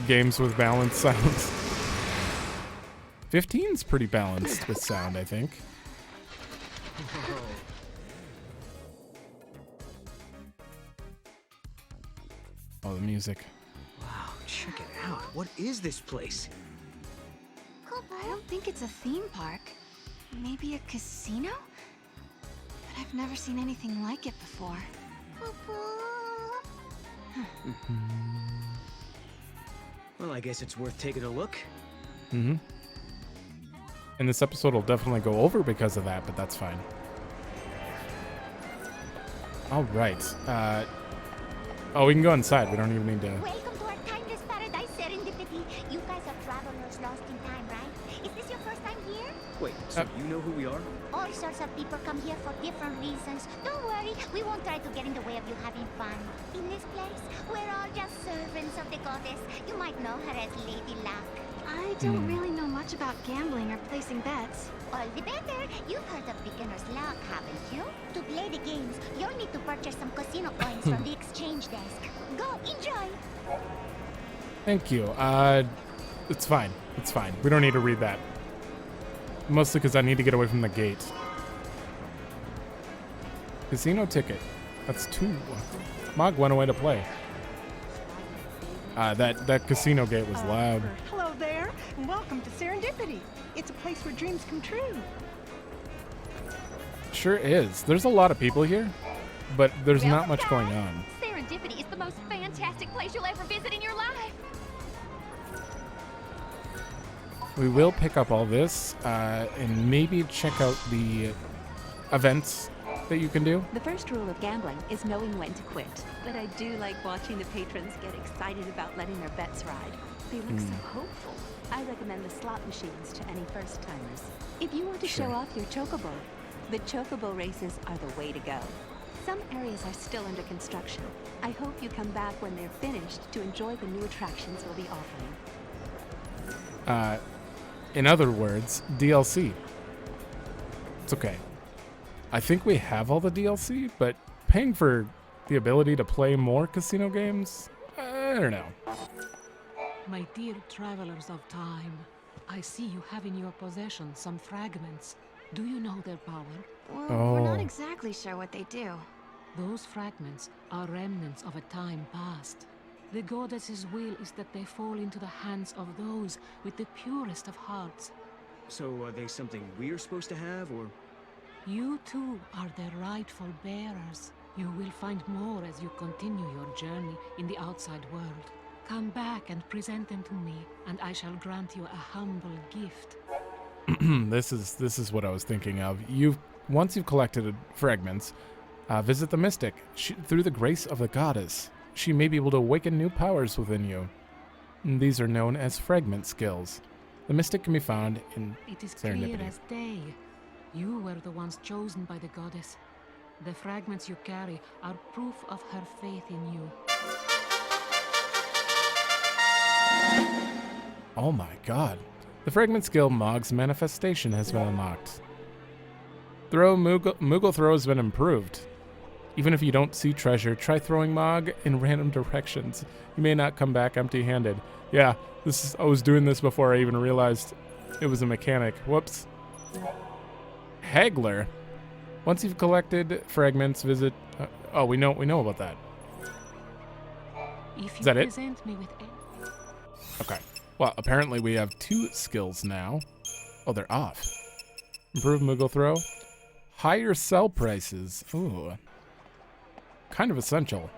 games with balanced sounds. 15's pretty balanced with sound, I think. Oh, the music. Wow, check it out. What is this place? I don't think it's a theme park. Maybe a casino? But I've never seen anything like it before. Well, I guess it's worth taking a look. Mm-hmm. And this episode will definitely go over because of that, but that's fine. All right. Oh, we can go inside. We don't even need to... Welcome to our timeless paradise, Serendipity. You guys are travelers lost in time, right? Is this your first time here? Wait, so you know who we are? All sorts of people come here for different reasons. Don't worry, we won't try to get in the way of you having fun. In this place, we're all just servants of the goddess. You might know her as Lady Luck. I don't really know much about gambling or placing bets. All the better. You've heard of beginner's luck, haven't you? To play the games, you'll need to purchase some casino coins from the exchange desk. Go, enjoy! Thank you. It's fine. It's fine. We don't need to read that. Mostly because I need to get away from the gate. Casino ticket. That's 2. Mog went away to play. That casino gate was loud. Hello there, and welcome to Serendipity. It's a place where dreams come true. Sure is. There's a lot of people here, but there's not much going on. Serendipity is the most fantastic place you'll ever visit in your life. We will pick up all this and maybe check out the events that you can do. The first rule of gambling is knowing when to quit. But I do like watching the patrons get excited about letting their bets ride. They look so hopeful. I recommend the slot machines to any first-timers. If you want to show off your chocobo, the chocobo races are the way to go. Some areas are still under construction. I hope you come back when they're finished to enjoy the new attractions we'll be offering. In other words, DLC. It's okay. I think we have all the DLC, but paying for the ability to play more casino games? I don't know. My dear travelers of time, I see you have in your possession some fragments. Do you know their power? Well, we're not exactly sure what they do. Those fragments are remnants of a time past. The goddess's will is that they fall into the hands of those with the purest of hearts. So are they something we're supposed to have, or...? You too are their rightful bearers. You will find more as you continue your journey in the outside world. Come back and present them to me, and I shall grant you a humble gift. This is what I was thinking of. Once you've collected fragments, visit the mystic. Through the grace of the goddess, she may be able to awaken new powers within you. These are known as fragment skills. The mystic can be found in It is Serendipity. clear as day. You were the ones chosen by the goddess. The fragments you carry are proof of her faith in you. Oh my god. The fragment skill Mog's manifestation has been unlocked. Moogle throw has been improved. Even if you don't see treasure, try throwing Mog in random directions. You may not come back empty-handed. Yeah, I was doing this before I even realized it was a mechanic. Whoops. Haggler. Once you've collected fragments, visit... we know about that. If Is that it? present me with Okay. Well, apparently we have 2 skills now. Oh, they're off. Improve Moogle throw. Higher sell prices. Ooh. Kind of essential.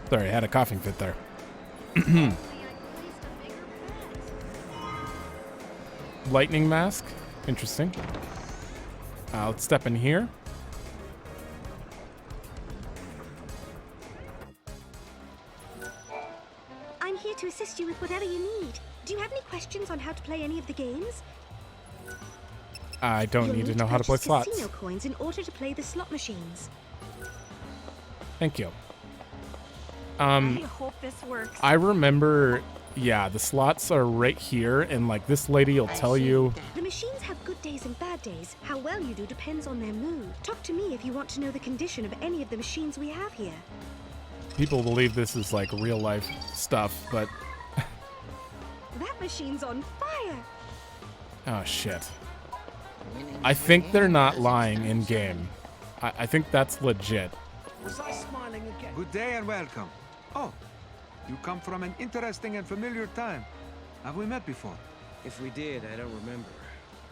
Sorry, I had a coughing fit there. Lightning mask. Interesting. Let's step in here. I'm here to assist you with whatever you need. Do you have any questions on how to play any of the games? I don't need to know how to play slots. Casino coins in order to play the slot machines. Thank you. I hope this works. I remember, yeah, the slots are right here, and like this lady will tell you. The machines have good days and bad days. How well you do depends on their mood. Talk to me if you want to know the condition of any of the machines we have here. People believe this is like real life stuff, but. That machine's on fire! Oh shit. I think they're not lying in game. I think that's legit. Was I smiling again? Good day and welcome. Oh, you come from an interesting and familiar time. Have we met before? If we did, I don't remember.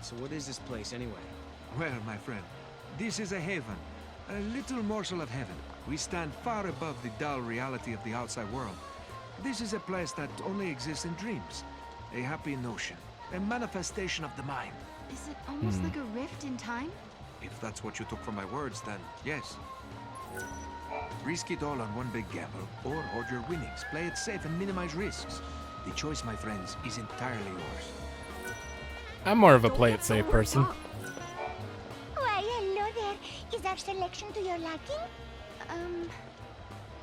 So what is this place anyway? Well, my friend, this is a haven. A little morsel of heaven. We stand far above the dull reality of the outside world. This is a place that only exists in dreams. A happy notion. A manifestation of the mind. Is it almost like a rift in time? If that's what you took from my words, then yes. Risk it all on one big gamble, or hoard your winnings, play it safe and minimize risks. The choice, my friends, is entirely yours. I'm more of a play it safe person. Why, hello there. Is our selection to your liking? I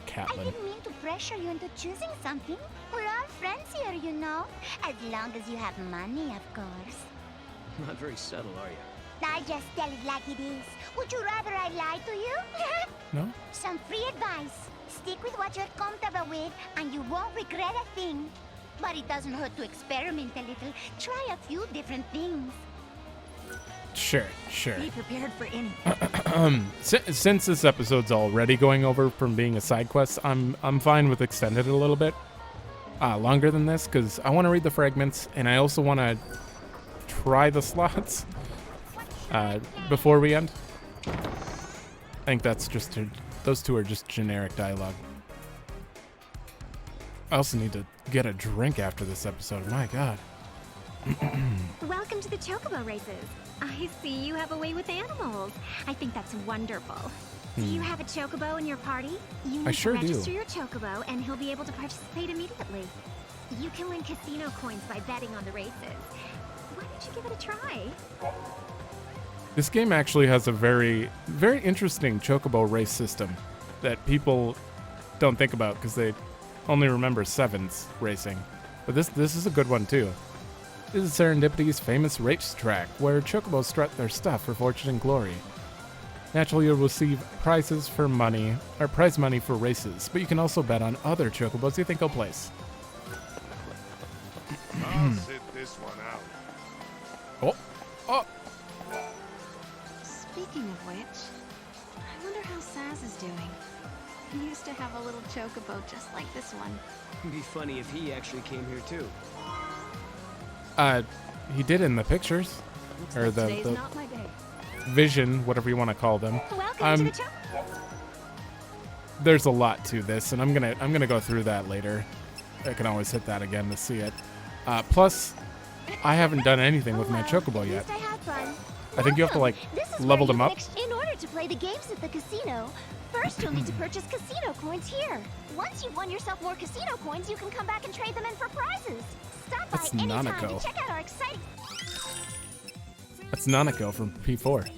Catlin. didn't mean to pressure you into choosing something. We're all friends here, you know. As long as you have money, of course. Not very subtle, are you? I just tell it like it is. Would you rather I lie to you? No? Some free advice. Stick with what you're comfortable with, and you won't regret a thing. But it doesn't hurt to experiment a little. Try a few different things. Sure. Be prepared for anything. Since this episode's already going over from being a side quest, I'm fine with extending it a little bit longer than this, because I want to read the fragments, and I also want to try the slots before we end. I think that's just those two are just generic dialogue. I also need to get a drink after this episode. My God. Welcome to the Chocobo races. I see you have a way with animals. I think that's wonderful. Do you have a Chocobo in your party? You need sure to do. register your Chocobo and he'll be able to participate immediately. You can win casino coins by betting on the races. Why don't you give it a try? This game actually has a very, very interesting Chocobo race system that people don't think about because they only remember Sevens racing. But this is a good one too. This is Serendipity's famous racetrack, where Chocobos strut their stuff for fortune and glory. Naturally, you'll receive prize money for races, but you can also bet on other Chocobos you think will place. I'll sit this one out. Oh! Speaking of which, I wonder how Saz is doing. He used to have a little chocobo just like this one. It'd be funny if he actually came here too. He did in the pictures. Looks Or like the today's not my day. vision, whatever you want to call them. Welcome to the There's a lot to this, and I'm gonna go through that later. I can always hit that again to see it. Plus, I haven't done anything with my Chocobo yet. I think you have to like level them up. In order to play the games at the casino, first you'll need to purchase casino coins here. Once you've won yourself more casino coins, you can come back and trade them in for prizes. Stop That's by anytime Nanako. to check out our exciting... That's Nanako from P4.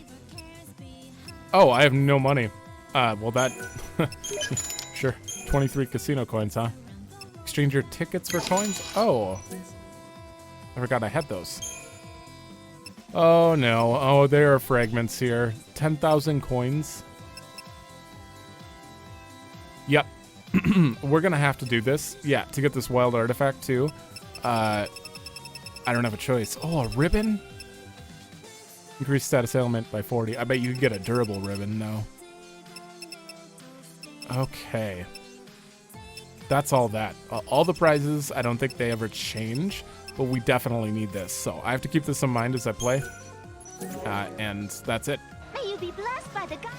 Oh, I have no money. Well that... Sure. 23 casino coins, huh? Exchange your tickets for coins? Oh. I forgot I had those. Oh no. Oh, there are fragments here. 10,000 coins. Yep. We're gonna have to do this. Yeah, to get this wild artifact too. I don't have a choice. Oh, a ribbon? Increase status element by 40. I bet you could get a durable ribbon, no. Okay. That's all that. All the prizes, I don't think they ever change, but we definitely need this. So I have to keep this in mind as I play. And that's it. May you be blessed by the God.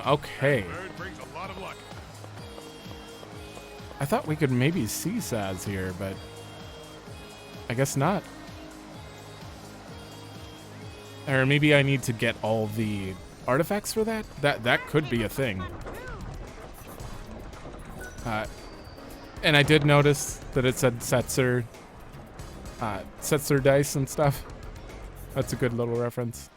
Okay. Bird brings a lot of luck. I thought we could maybe see Saz here, but I guess not. Or maybe I need to get all the artifacts for that? That could be a thing. And I did notice that it said Setzer dice and stuff. That's a good little reference.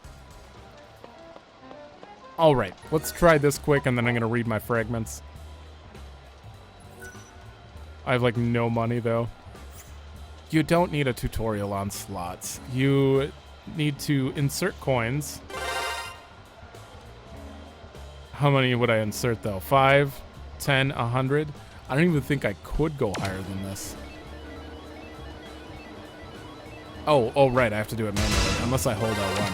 All right, let's try this quick, and then I'm gonna read my fragments. I have like no money though. You don't need a tutorial on slots. You need to insert coins. How many would I insert though? 5, 10, 100? I don't even think I could go higher than this. Oh, right, I have to do it manually, unless I hold L1.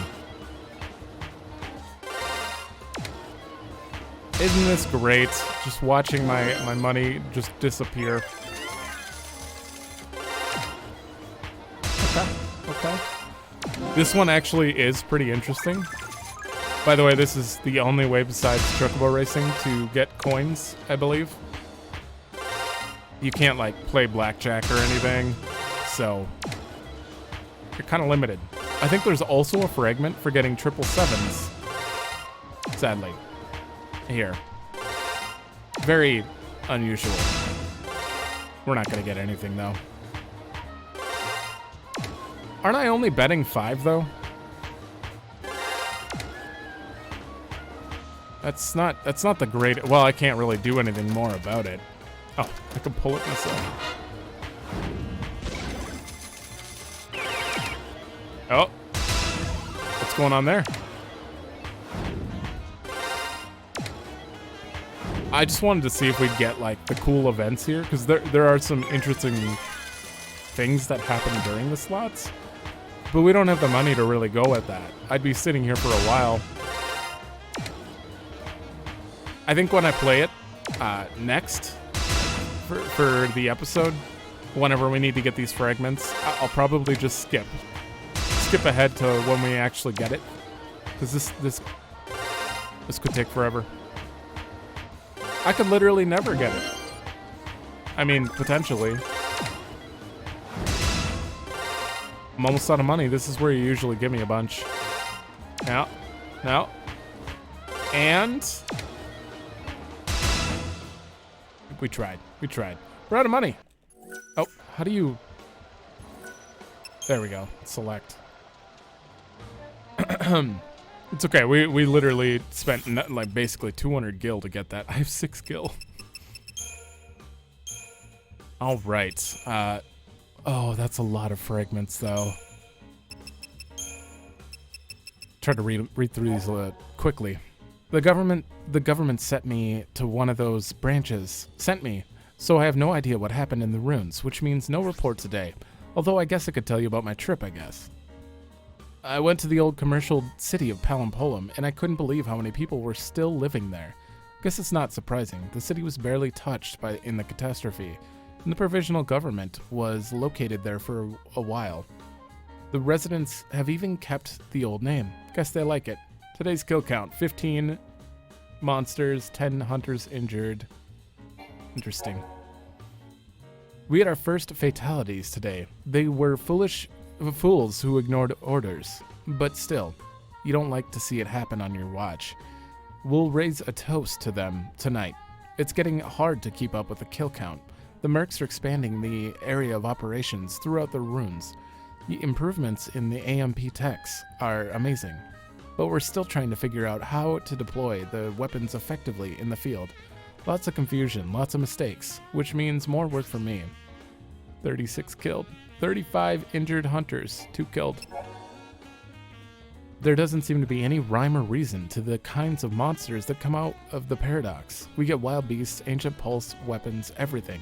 Isn't this great? Just watching my money just disappear. Okay. This one actually is pretty interesting. By the way, this is the only way besides Chocobo Racing to get coins, I believe. You can't, like, play blackjack or anything, so you're kind of limited. I think there's also a fragment for getting 777s, sadly. Here. Very unusual. We're not going to get anything, though. Aren't I only betting 5, though? That's not the great. Well, I can't really do anything more about it. Oh, I can pull it myself. Oh, what's going on there? I just wanted to see if we'd get like the cool events here, because there are some interesting things that happen during the slots, but we don't have the money to really go at that. I'd be sitting here for a while. I think when I play it next for the episode, whenever we need to get these fragments, I'll probably just skip ahead to when we actually get it, because this could take forever. I could literally never get it. I mean, potentially. I'm almost out of money. This is where you usually give me a bunch. Yeah. No. And we tried. We're out of money. Oh, how do you... There we go. Select. It's okay. We literally spent like basically 200 gil to get that. I have 6 gil. All right. Oh, that's a lot of fragments, though. Try to read through these quickly. The government sent me to one of those branches. Sent me. So I have no idea what happened in the ruins, which means no report today. Although I guess I could tell you about my trip, I guess. I went to the old commercial city of Palimpolim, and I couldn't believe how many people were still living there. Guess it's not surprising. The city was barely touched in the catastrophe, and the provisional government was located there for a while. The residents have even kept the old name. Guess they like it. Today's kill count, 15 monsters, 10 hunters injured. Interesting. We had our first fatalities today. They were fools who ignored orders. But still, you don't like to see it happen on your watch. We'll raise a toast to them tonight. It's getting hard to keep up with the kill count. The mercs are expanding the area of operations throughout the ruins. The improvements in the AMP techs are amazing, but we're still trying to figure out how to deploy the weapons effectively in the field. Lots of confusion, lots of mistakes, which means more work for me. 36 killed, 35 injured hunters, 2 killed. There doesn't seem to be any rhyme or reason to the kinds of monsters that come out of the paradox. We get wild beasts, ancient pulse, weapons, everything.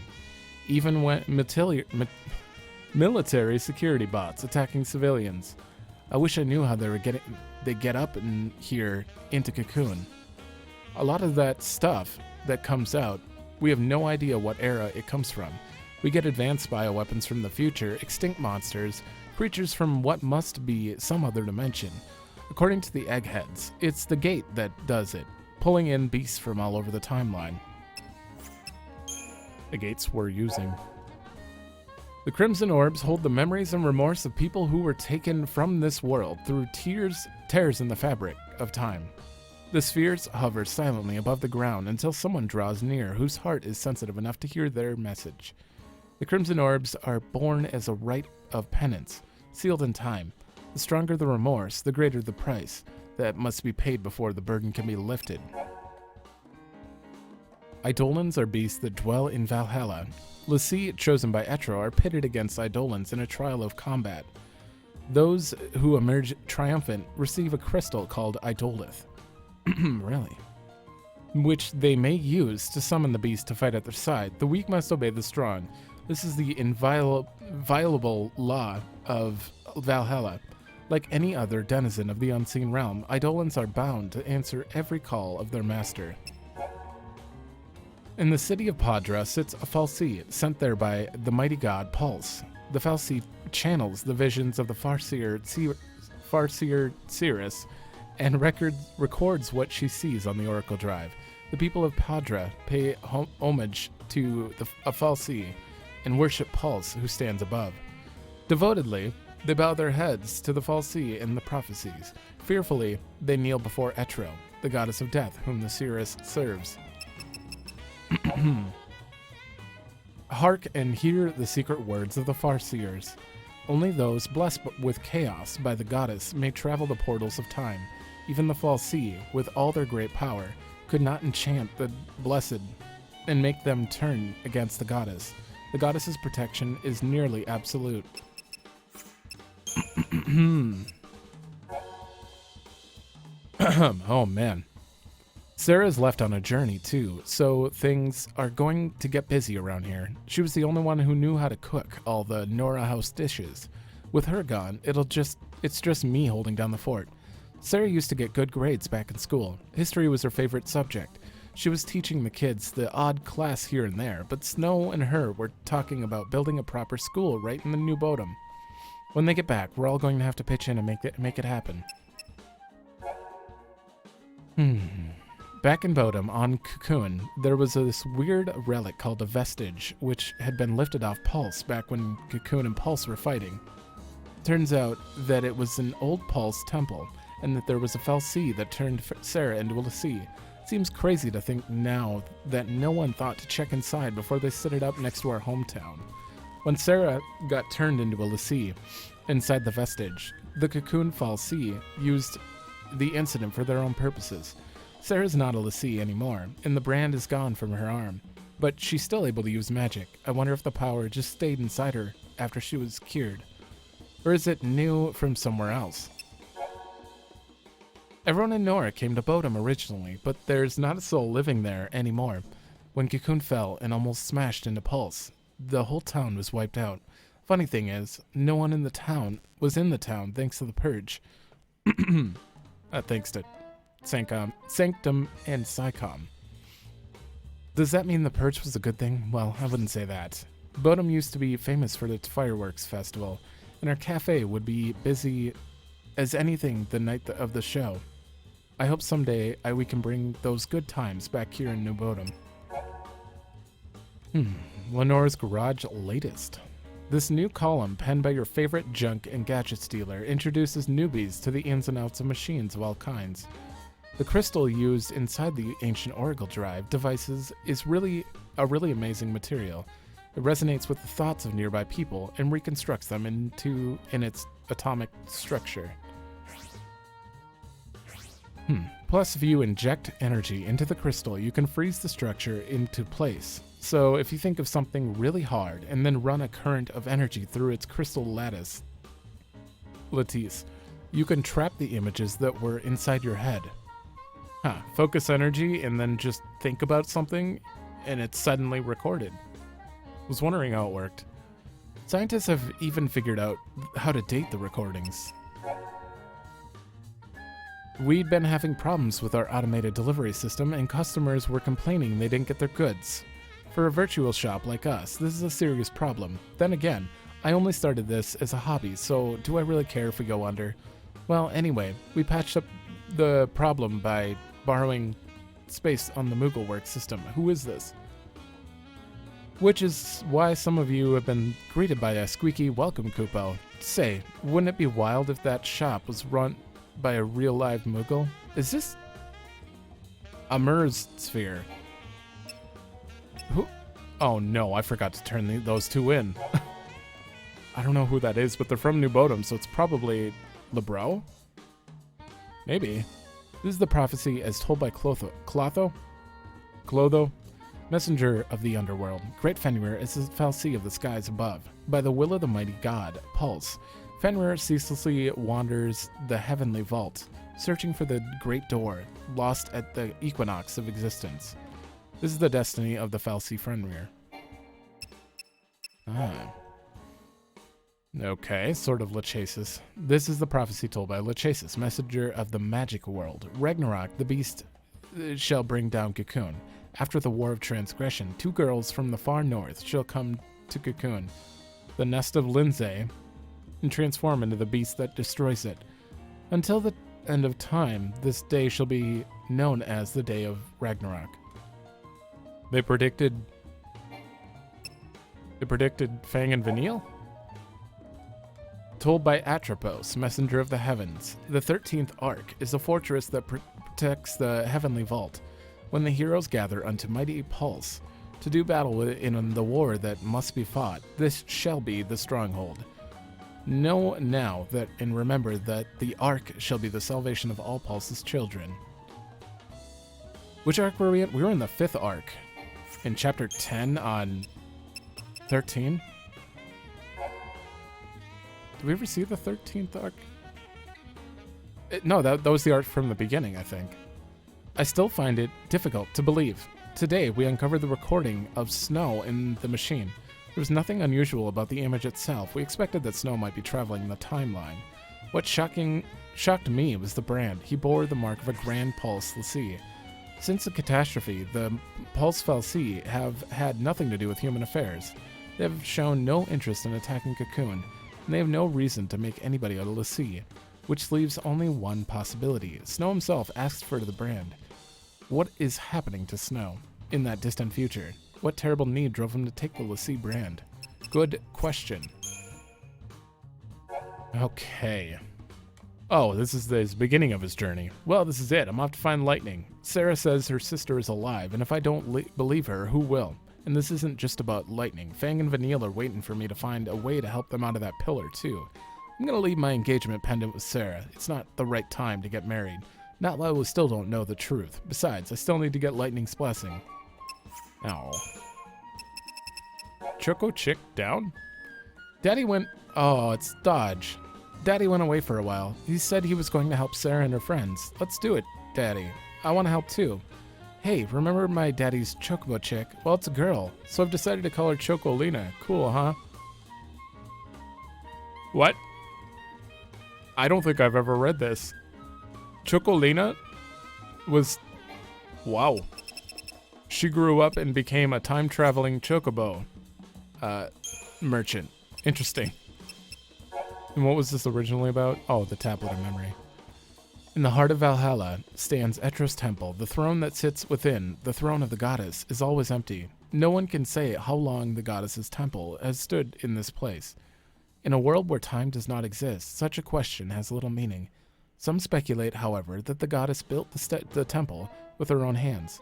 Even when military security bots attacking civilians. I wish I knew how they get up in here into Cocoon. A lot of that stuff that comes out, we have no idea what era it comes from. We get advanced bioweapons from the future, extinct monsters, creatures from what must be some other dimension. According to the eggheads, it's the gate that does it, pulling in beasts from all over the timeline. The gates we're using. The Crimson Orbs hold the memories and remorse of people who were taken from this world through tears in the fabric of time. The spheres hover silently above the ground until someone draws near whose heart is sensitive enough to hear their message. The Crimson Orbs are born as a rite of penance, sealed in time. The stronger the remorse, the greater the price that must be paid before the burden can be lifted. Eidolons are beasts that dwell in Valhalla. L'Cie, chosen by Etro, are pitted against Eidolons in a trial of combat. Those who emerge triumphant receive a crystal called Eidolith. Really? Which they may use to summon the beast to fight at their side. The weak must obey the strong. This is the inviolable law of Valhalla. Like any other denizen of the unseen realm, Eidolons are bound to answer every call of their master. In the city of Padra sits a Fal'Cie, sent there by the mighty god Pulse. The Fal'Cie channels the visions of the Farseer Cirrus and records what she sees on the Oracle Drive. The people of Padra pay homage to a Fal'Cie and worship Pulse, who stands above. Devotedly, they bow their heads to the Fal'Cie and the prophecies. Fearfully, they kneel before Etro, the goddess of death, whom the Cirrus serves. Hark and hear the secret words of the Farseers. Only those blessed with chaos by the goddess may travel the portals of time. Even the Fal'Cie, with all their great power, could not enchant the blessed and make them turn against the goddess. The goddess's protection is nearly absolute. Oh man. Serah's left on a journey too, so things are going to get busy around here. She was the only one who knew how to cook all the Nora House dishes. With her gone, it's just me holding down the fort. Serah used to get good grades back in school. History was her favorite subject. She was teaching the kids the odd class here and there, but Snow and her were talking about building a proper school right in the New Bodom. When they get back, we're all going to have to pitch in and make it happen. Back in Bodom, on Cocoon, there was this weird relic called a vestige, which had been lifted off Pulse back when Cocoon and Pulse were fighting. Turns out that it was an old Pulse temple, and that there was a Fal'Cie that turned Serah into a l'Cie. Seems crazy to think now that no one thought to check inside before they set it up next to our hometown. When Serah got turned into a l'Cie inside the vestige, the Cocoon Fal'Cie used the incident for their own purposes. Serah's not a l'Cie anymore, and the brand is gone from her arm, but she's still able to use magic. I wonder if the power just stayed inside her after she was cured. Or is it new from somewhere else? Everyone in Nora came to Bodom originally, but there's not a soul living there anymore. When Cocoon fell and almost smashed into Pulse, the whole town was wiped out. Funny thing is, no one in the town was in the town thanks to the Purge. Thanks to Sanctum and Psycom. Does that mean the Purge was a good thing? Well, I wouldn't say that. Bodom used to be famous for its fireworks festival, and our cafe would be busy as anything the night of the show. I hope someday we can bring those good times back here in New Bodom. Lenore's Garage latest. This new column, penned by your favorite junk and gadgets dealer, introduces newbies to the ins and outs of machines of all kinds. The crystal used inside the ancient Oracle Drive devices is really a really amazing material. It resonates with the thoughts of nearby people and reconstructs them in its atomic structure. Plus, if you inject energy into the crystal, you can freeze the structure into place. So if you think of something really hard and then run a current of energy through its crystal lattice, you can trap the images that were inside your head. Focus energy and then just think about something and it's suddenly recorded. Was wondering how it worked. Scientists have even figured out how to date the recordings. We'd been having problems with our automated delivery system, and customers were complaining they didn't get their goods. For a virtual shop like us, this is a serious problem. Then again, I only started this as a hobby, so do I really care if we go under? Well, anyway, we patched up the problem by borrowing space on the MoogleWorks system. Who is this? Which is why some of you have been greeted by a squeaky welcome Koopo. Say, wouldn't it be wild if that shop was run by a real live Moogle? Is this a Mer's sphere? Who? Oh no, I forgot to turn those two in. I don't know who that is, but they're from New Bodom, so it's probably Lebro? Maybe. This is the prophecy as told by Clotho, messenger of the underworld. Great Fenrir is the Fal'Cie of the skies above. By the will of the mighty god, Pulse, Fenrir ceaselessly wanders the heavenly vault, searching for the great door, lost at the equinox of existence. This is the destiny of the Fal'Cie Fenrir. Okay, sort of Lachesis. This is the prophecy told by Lachesis, messenger of the magic world. Ragnarok, the beast, shall bring down Cocoon. After the war of transgression, 2 girls from the far north shall come to Cocoon, the nest of Lindsay, and transform into the beast that destroys it. Until the end of time, this day shall be known as the Day of Ragnarok. They predicted Fang and Vanille? Told by Atropos, messenger of the heavens. The 13th Ark is a fortress that protects the heavenly vault. When the heroes gather unto mighty Pulse to do battle in the war that must be fought, this shall be the stronghold. Know now that and remember that the Ark shall be the salvation of all Pulse's children. Which arc were we at? We were in the 5th arc. In chapter 10 on 13. Did we ever see the 13th arc? No, that was the arc from the beginning, I think. I still find it difficult to believe. Today, we uncovered the recording of snow in the machine. There was nothing unusual about the image itself. We expected that snow might be traveling the timeline. What shocked me was the brand. He bore the mark of a Grand Pulse L'Cie. Since the catastrophe, the Pulse Fal'Cie have had nothing to do with human affairs. They have shown no interest in attacking Cocoon, and they have no reason to make anybody a L'Cie, which leaves only one possibility. Snow himself asked for the brand. What is happening to Snow in that distant future? What terrible need drove him to take the L'Cie brand? Good question. Okay. Oh, this is the beginning of his journey. Well, this is it. I'm off to find Lightning. Serah says her sister is alive, and if I don't believe her, who will? And this isn't just about Lightning. Fang and Vanille are waiting for me to find a way to help them out of that pillar, too. I'm gonna leave my engagement pendant with Serah. It's not the right time to get married. Not while we still don't know the truth. Besides, I still need to get Lightning's blessing. Ow. Choco Chick down? Daddy went... Oh, it's Dodge. Daddy went away for a while. He said he was going to help Serah and her friends. Let's do it, Daddy. I want to help too. Hey, remember my daddy's Chocobo chick? Well, it's a girl, so I've decided to call her Chocolina. Cool, huh? What? I don't think I've ever read this. Chocolina was... Wow. She grew up and became a time-traveling Chocobo merchant. Interesting. And what was this originally about? Oh, the tablet of memory. In the heart of Valhalla stands Etro's temple. The throne that sits within, the throne of the goddess, is always empty. No one can say how long the goddess's temple has stood in this place. In a world where time does not exist, such a question has little meaning. Some speculate, however, that the goddess built the temple with her own hands,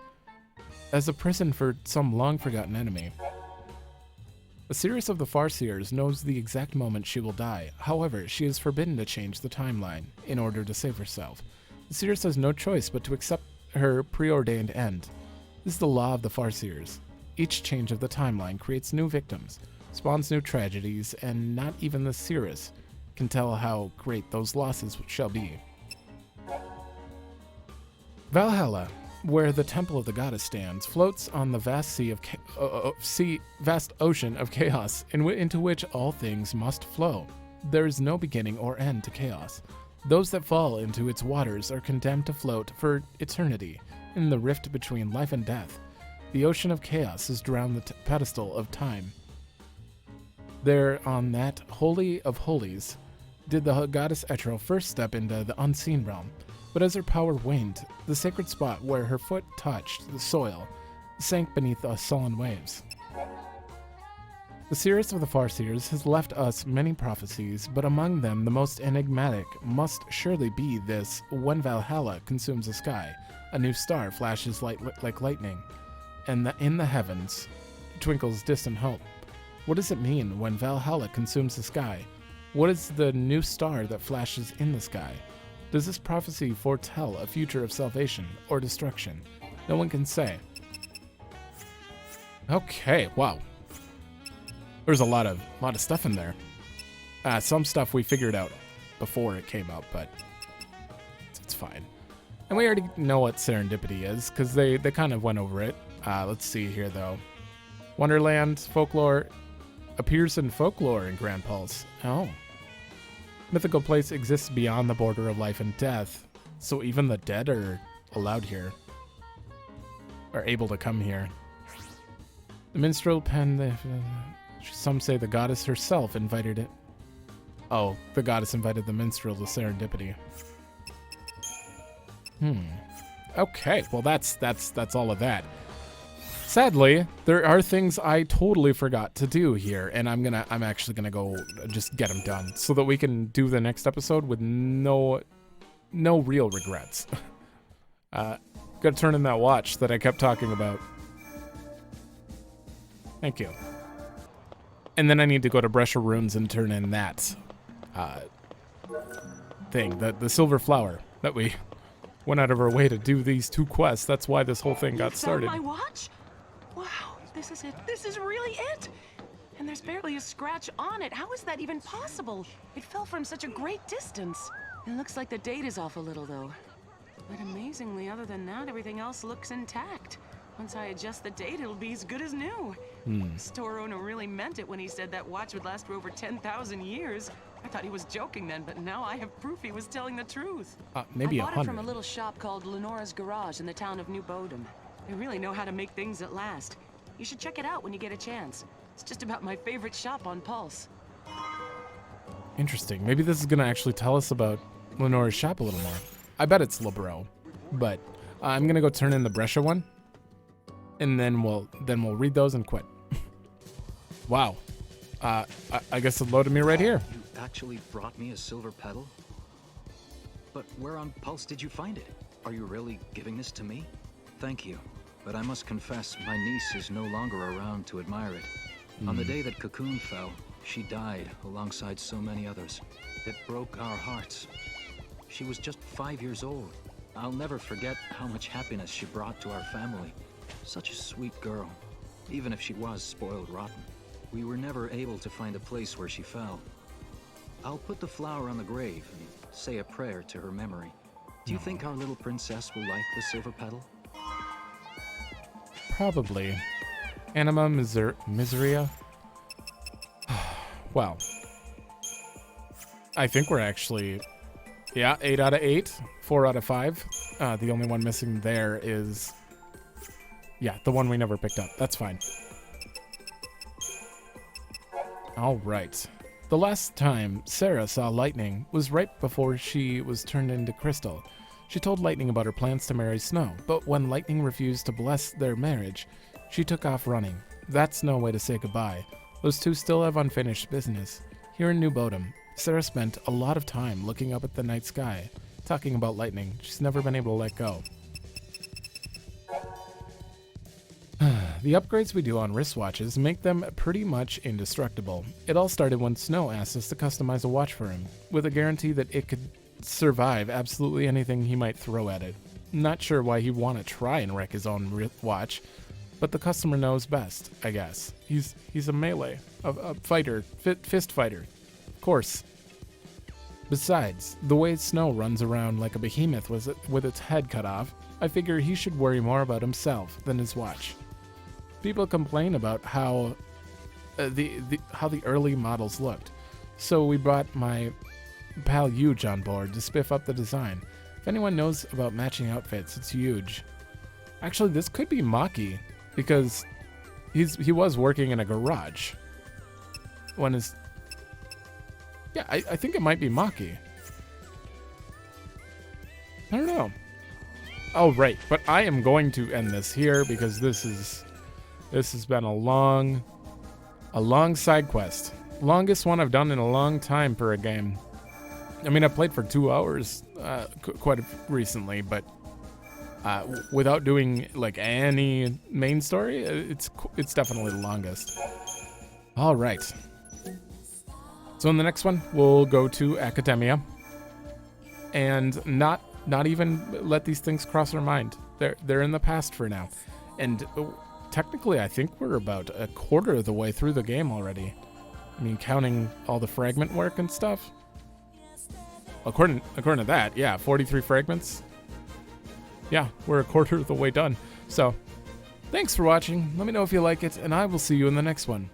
as a prison for some long-forgotten enemy. Osiris of the Farseers knows the exact moment she will die. However, she is forbidden to change the timeline in order to save herself. Osiris has no choice but to accept her preordained end. This is the law of the Farseers. Each change of the timeline creates new victims, spawns new tragedies, and not even the Seers can tell how great those losses shall be. Valhalla, where the temple of the goddess stands, floats on the vast vast ocean of chaos into which all things must flow. There is no beginning or end to chaos. Those that fall into its waters are condemned to float for eternity in the rift between life and death. The ocean of chaos has drowned the pedestal of time. There, on that holy of holies, did the goddess Etro first step into the unseen realm. But as her power waned, the sacred spot where her foot touched the soil sank beneath the sullen waves. The Seeress of the Farseers has left us many prophecies, but among them the most enigmatic must surely be this: when Valhalla consumes the sky, a new star flashes like lightning, and in the heavens twinkles distant hope. What does it mean when Valhalla consumes the sky? What is the new star that flashes in the sky? Does this prophecy foretell a future of salvation or destruction? No one can say. Okay, wow. There's a lot of stuff in there. Some stuff we figured out before it came out, but it's fine. And we already know what serendipity is, because they kind of went over it. Let's see here, though. Wonderland folklore appears in folklore in Grand Pulse. Oh. Mythical place exists beyond the border of life and death, so even the dead are allowed here, are able to come here. The minstrel pen, some say the goddess herself invited it. Oh, the goddess invited the minstrel to serendipity. Okay, well that's all of that. Sadly, there are things I totally forgot to do here, and I'm actually gonna go just get them done so that we can do the next episode with no real regrets. Gotta turn in that watch that I kept talking about. Thank you. And then I need to go to Brush of Runes and turn in that thing, the silver flower that we went out of her way to do these 2 quests. That's why this whole thing got started. My watch? Wow, this is it. This is really it. And there's barely a scratch on it. How is that even possible? It fell from such a great distance. It looks like the date is off a little, though. But amazingly, other than that, everything else looks intact. Once I adjust the date, it'll be as good as new. The store owner really meant it when he said that watch would last for over 10,000 years. I thought he was joking then, but now I have proof he was telling the truth. Maybe I bought 100. it from a little shop called Lenora's Garage in the town of New Bodom. They really know how to make things that last. You should check it out when you get a chance. It's just about my favorite shop on Pulse. Interesting. Maybe this is going to actually tell us about Lenora's shop a little more. I bet it's Libro, but I'm going to go turn in the Brescia one, and then we'll read those and quit. Wow. I guess it loaded me right here. You actually brought me a silver pedal? But where on Pulse did you find it? Are you really giving this to me? Thank you, but I must confess my niece is no longer around to admire it. On the day that Cocoon fell, she died alongside so many others. It broke our hearts. She was just 5 years old. I'll never forget how much happiness she brought to our family. Such a sweet girl, even if she was spoiled rotten. We were never able to find a place where she fell. I'll put the flower on the grave and say a prayer to her memory. Do you think our little princess will like the silver petal? Probably. Anima Miseria? Well, I think we're actually, 8 out of 8, 4 out of 5. The only one missing there is, the one we never picked up. That's fine. All right. The last time Serah saw Lightning was right before she was turned into Crystal. She told Lightning about her plans to marry Snow, but when Lightning refused to bless their marriage, she took off running. That's no way to say goodbye. Those two still have unfinished business. Here in New Bodom, Serah spent a lot of time looking up at the night sky, talking about Lightning. She's never been able to let go. The upgrades we do on wristwatches make them pretty much indestructible. It all started when Snow asked us to customize a watch for him, with a guarantee that it could survive absolutely anything he might throw at it. Not sure why he'd want to try and wreck his own watch, but the customer knows best, I guess. He's a melee, a fighter, fist fighter. Of course. Besides, the way Snow runs around like a behemoth with its head cut off, I figure he should worry more about himself than his watch. People complain about how the early models looked, so we brought my pal Huge on board to spiff up the design. If anyone knows about matching outfits, it's Huge. Actually, this could be Maki, because he was working in a garage when his... Yeah, I think it might be Maki. I don't know. Oh, right, but I am going to end this here because this has been a long side quest. Longest one I've done in a long time for a game. I mean, I played for 2 hours quite recently, but without doing like any main story, it's definitely the longest. All right. So in the next one, we'll go to Academia, and not even let these things cross our mind. They're in the past for now, and technically, I think we're about a quarter of the way through the game already. I mean, counting all the fragment work and stuff. According to that, 43 fragments. Yeah, we're a quarter of the way done. So, thanks for watching. Let me know if you like it, and I will see you in the next one.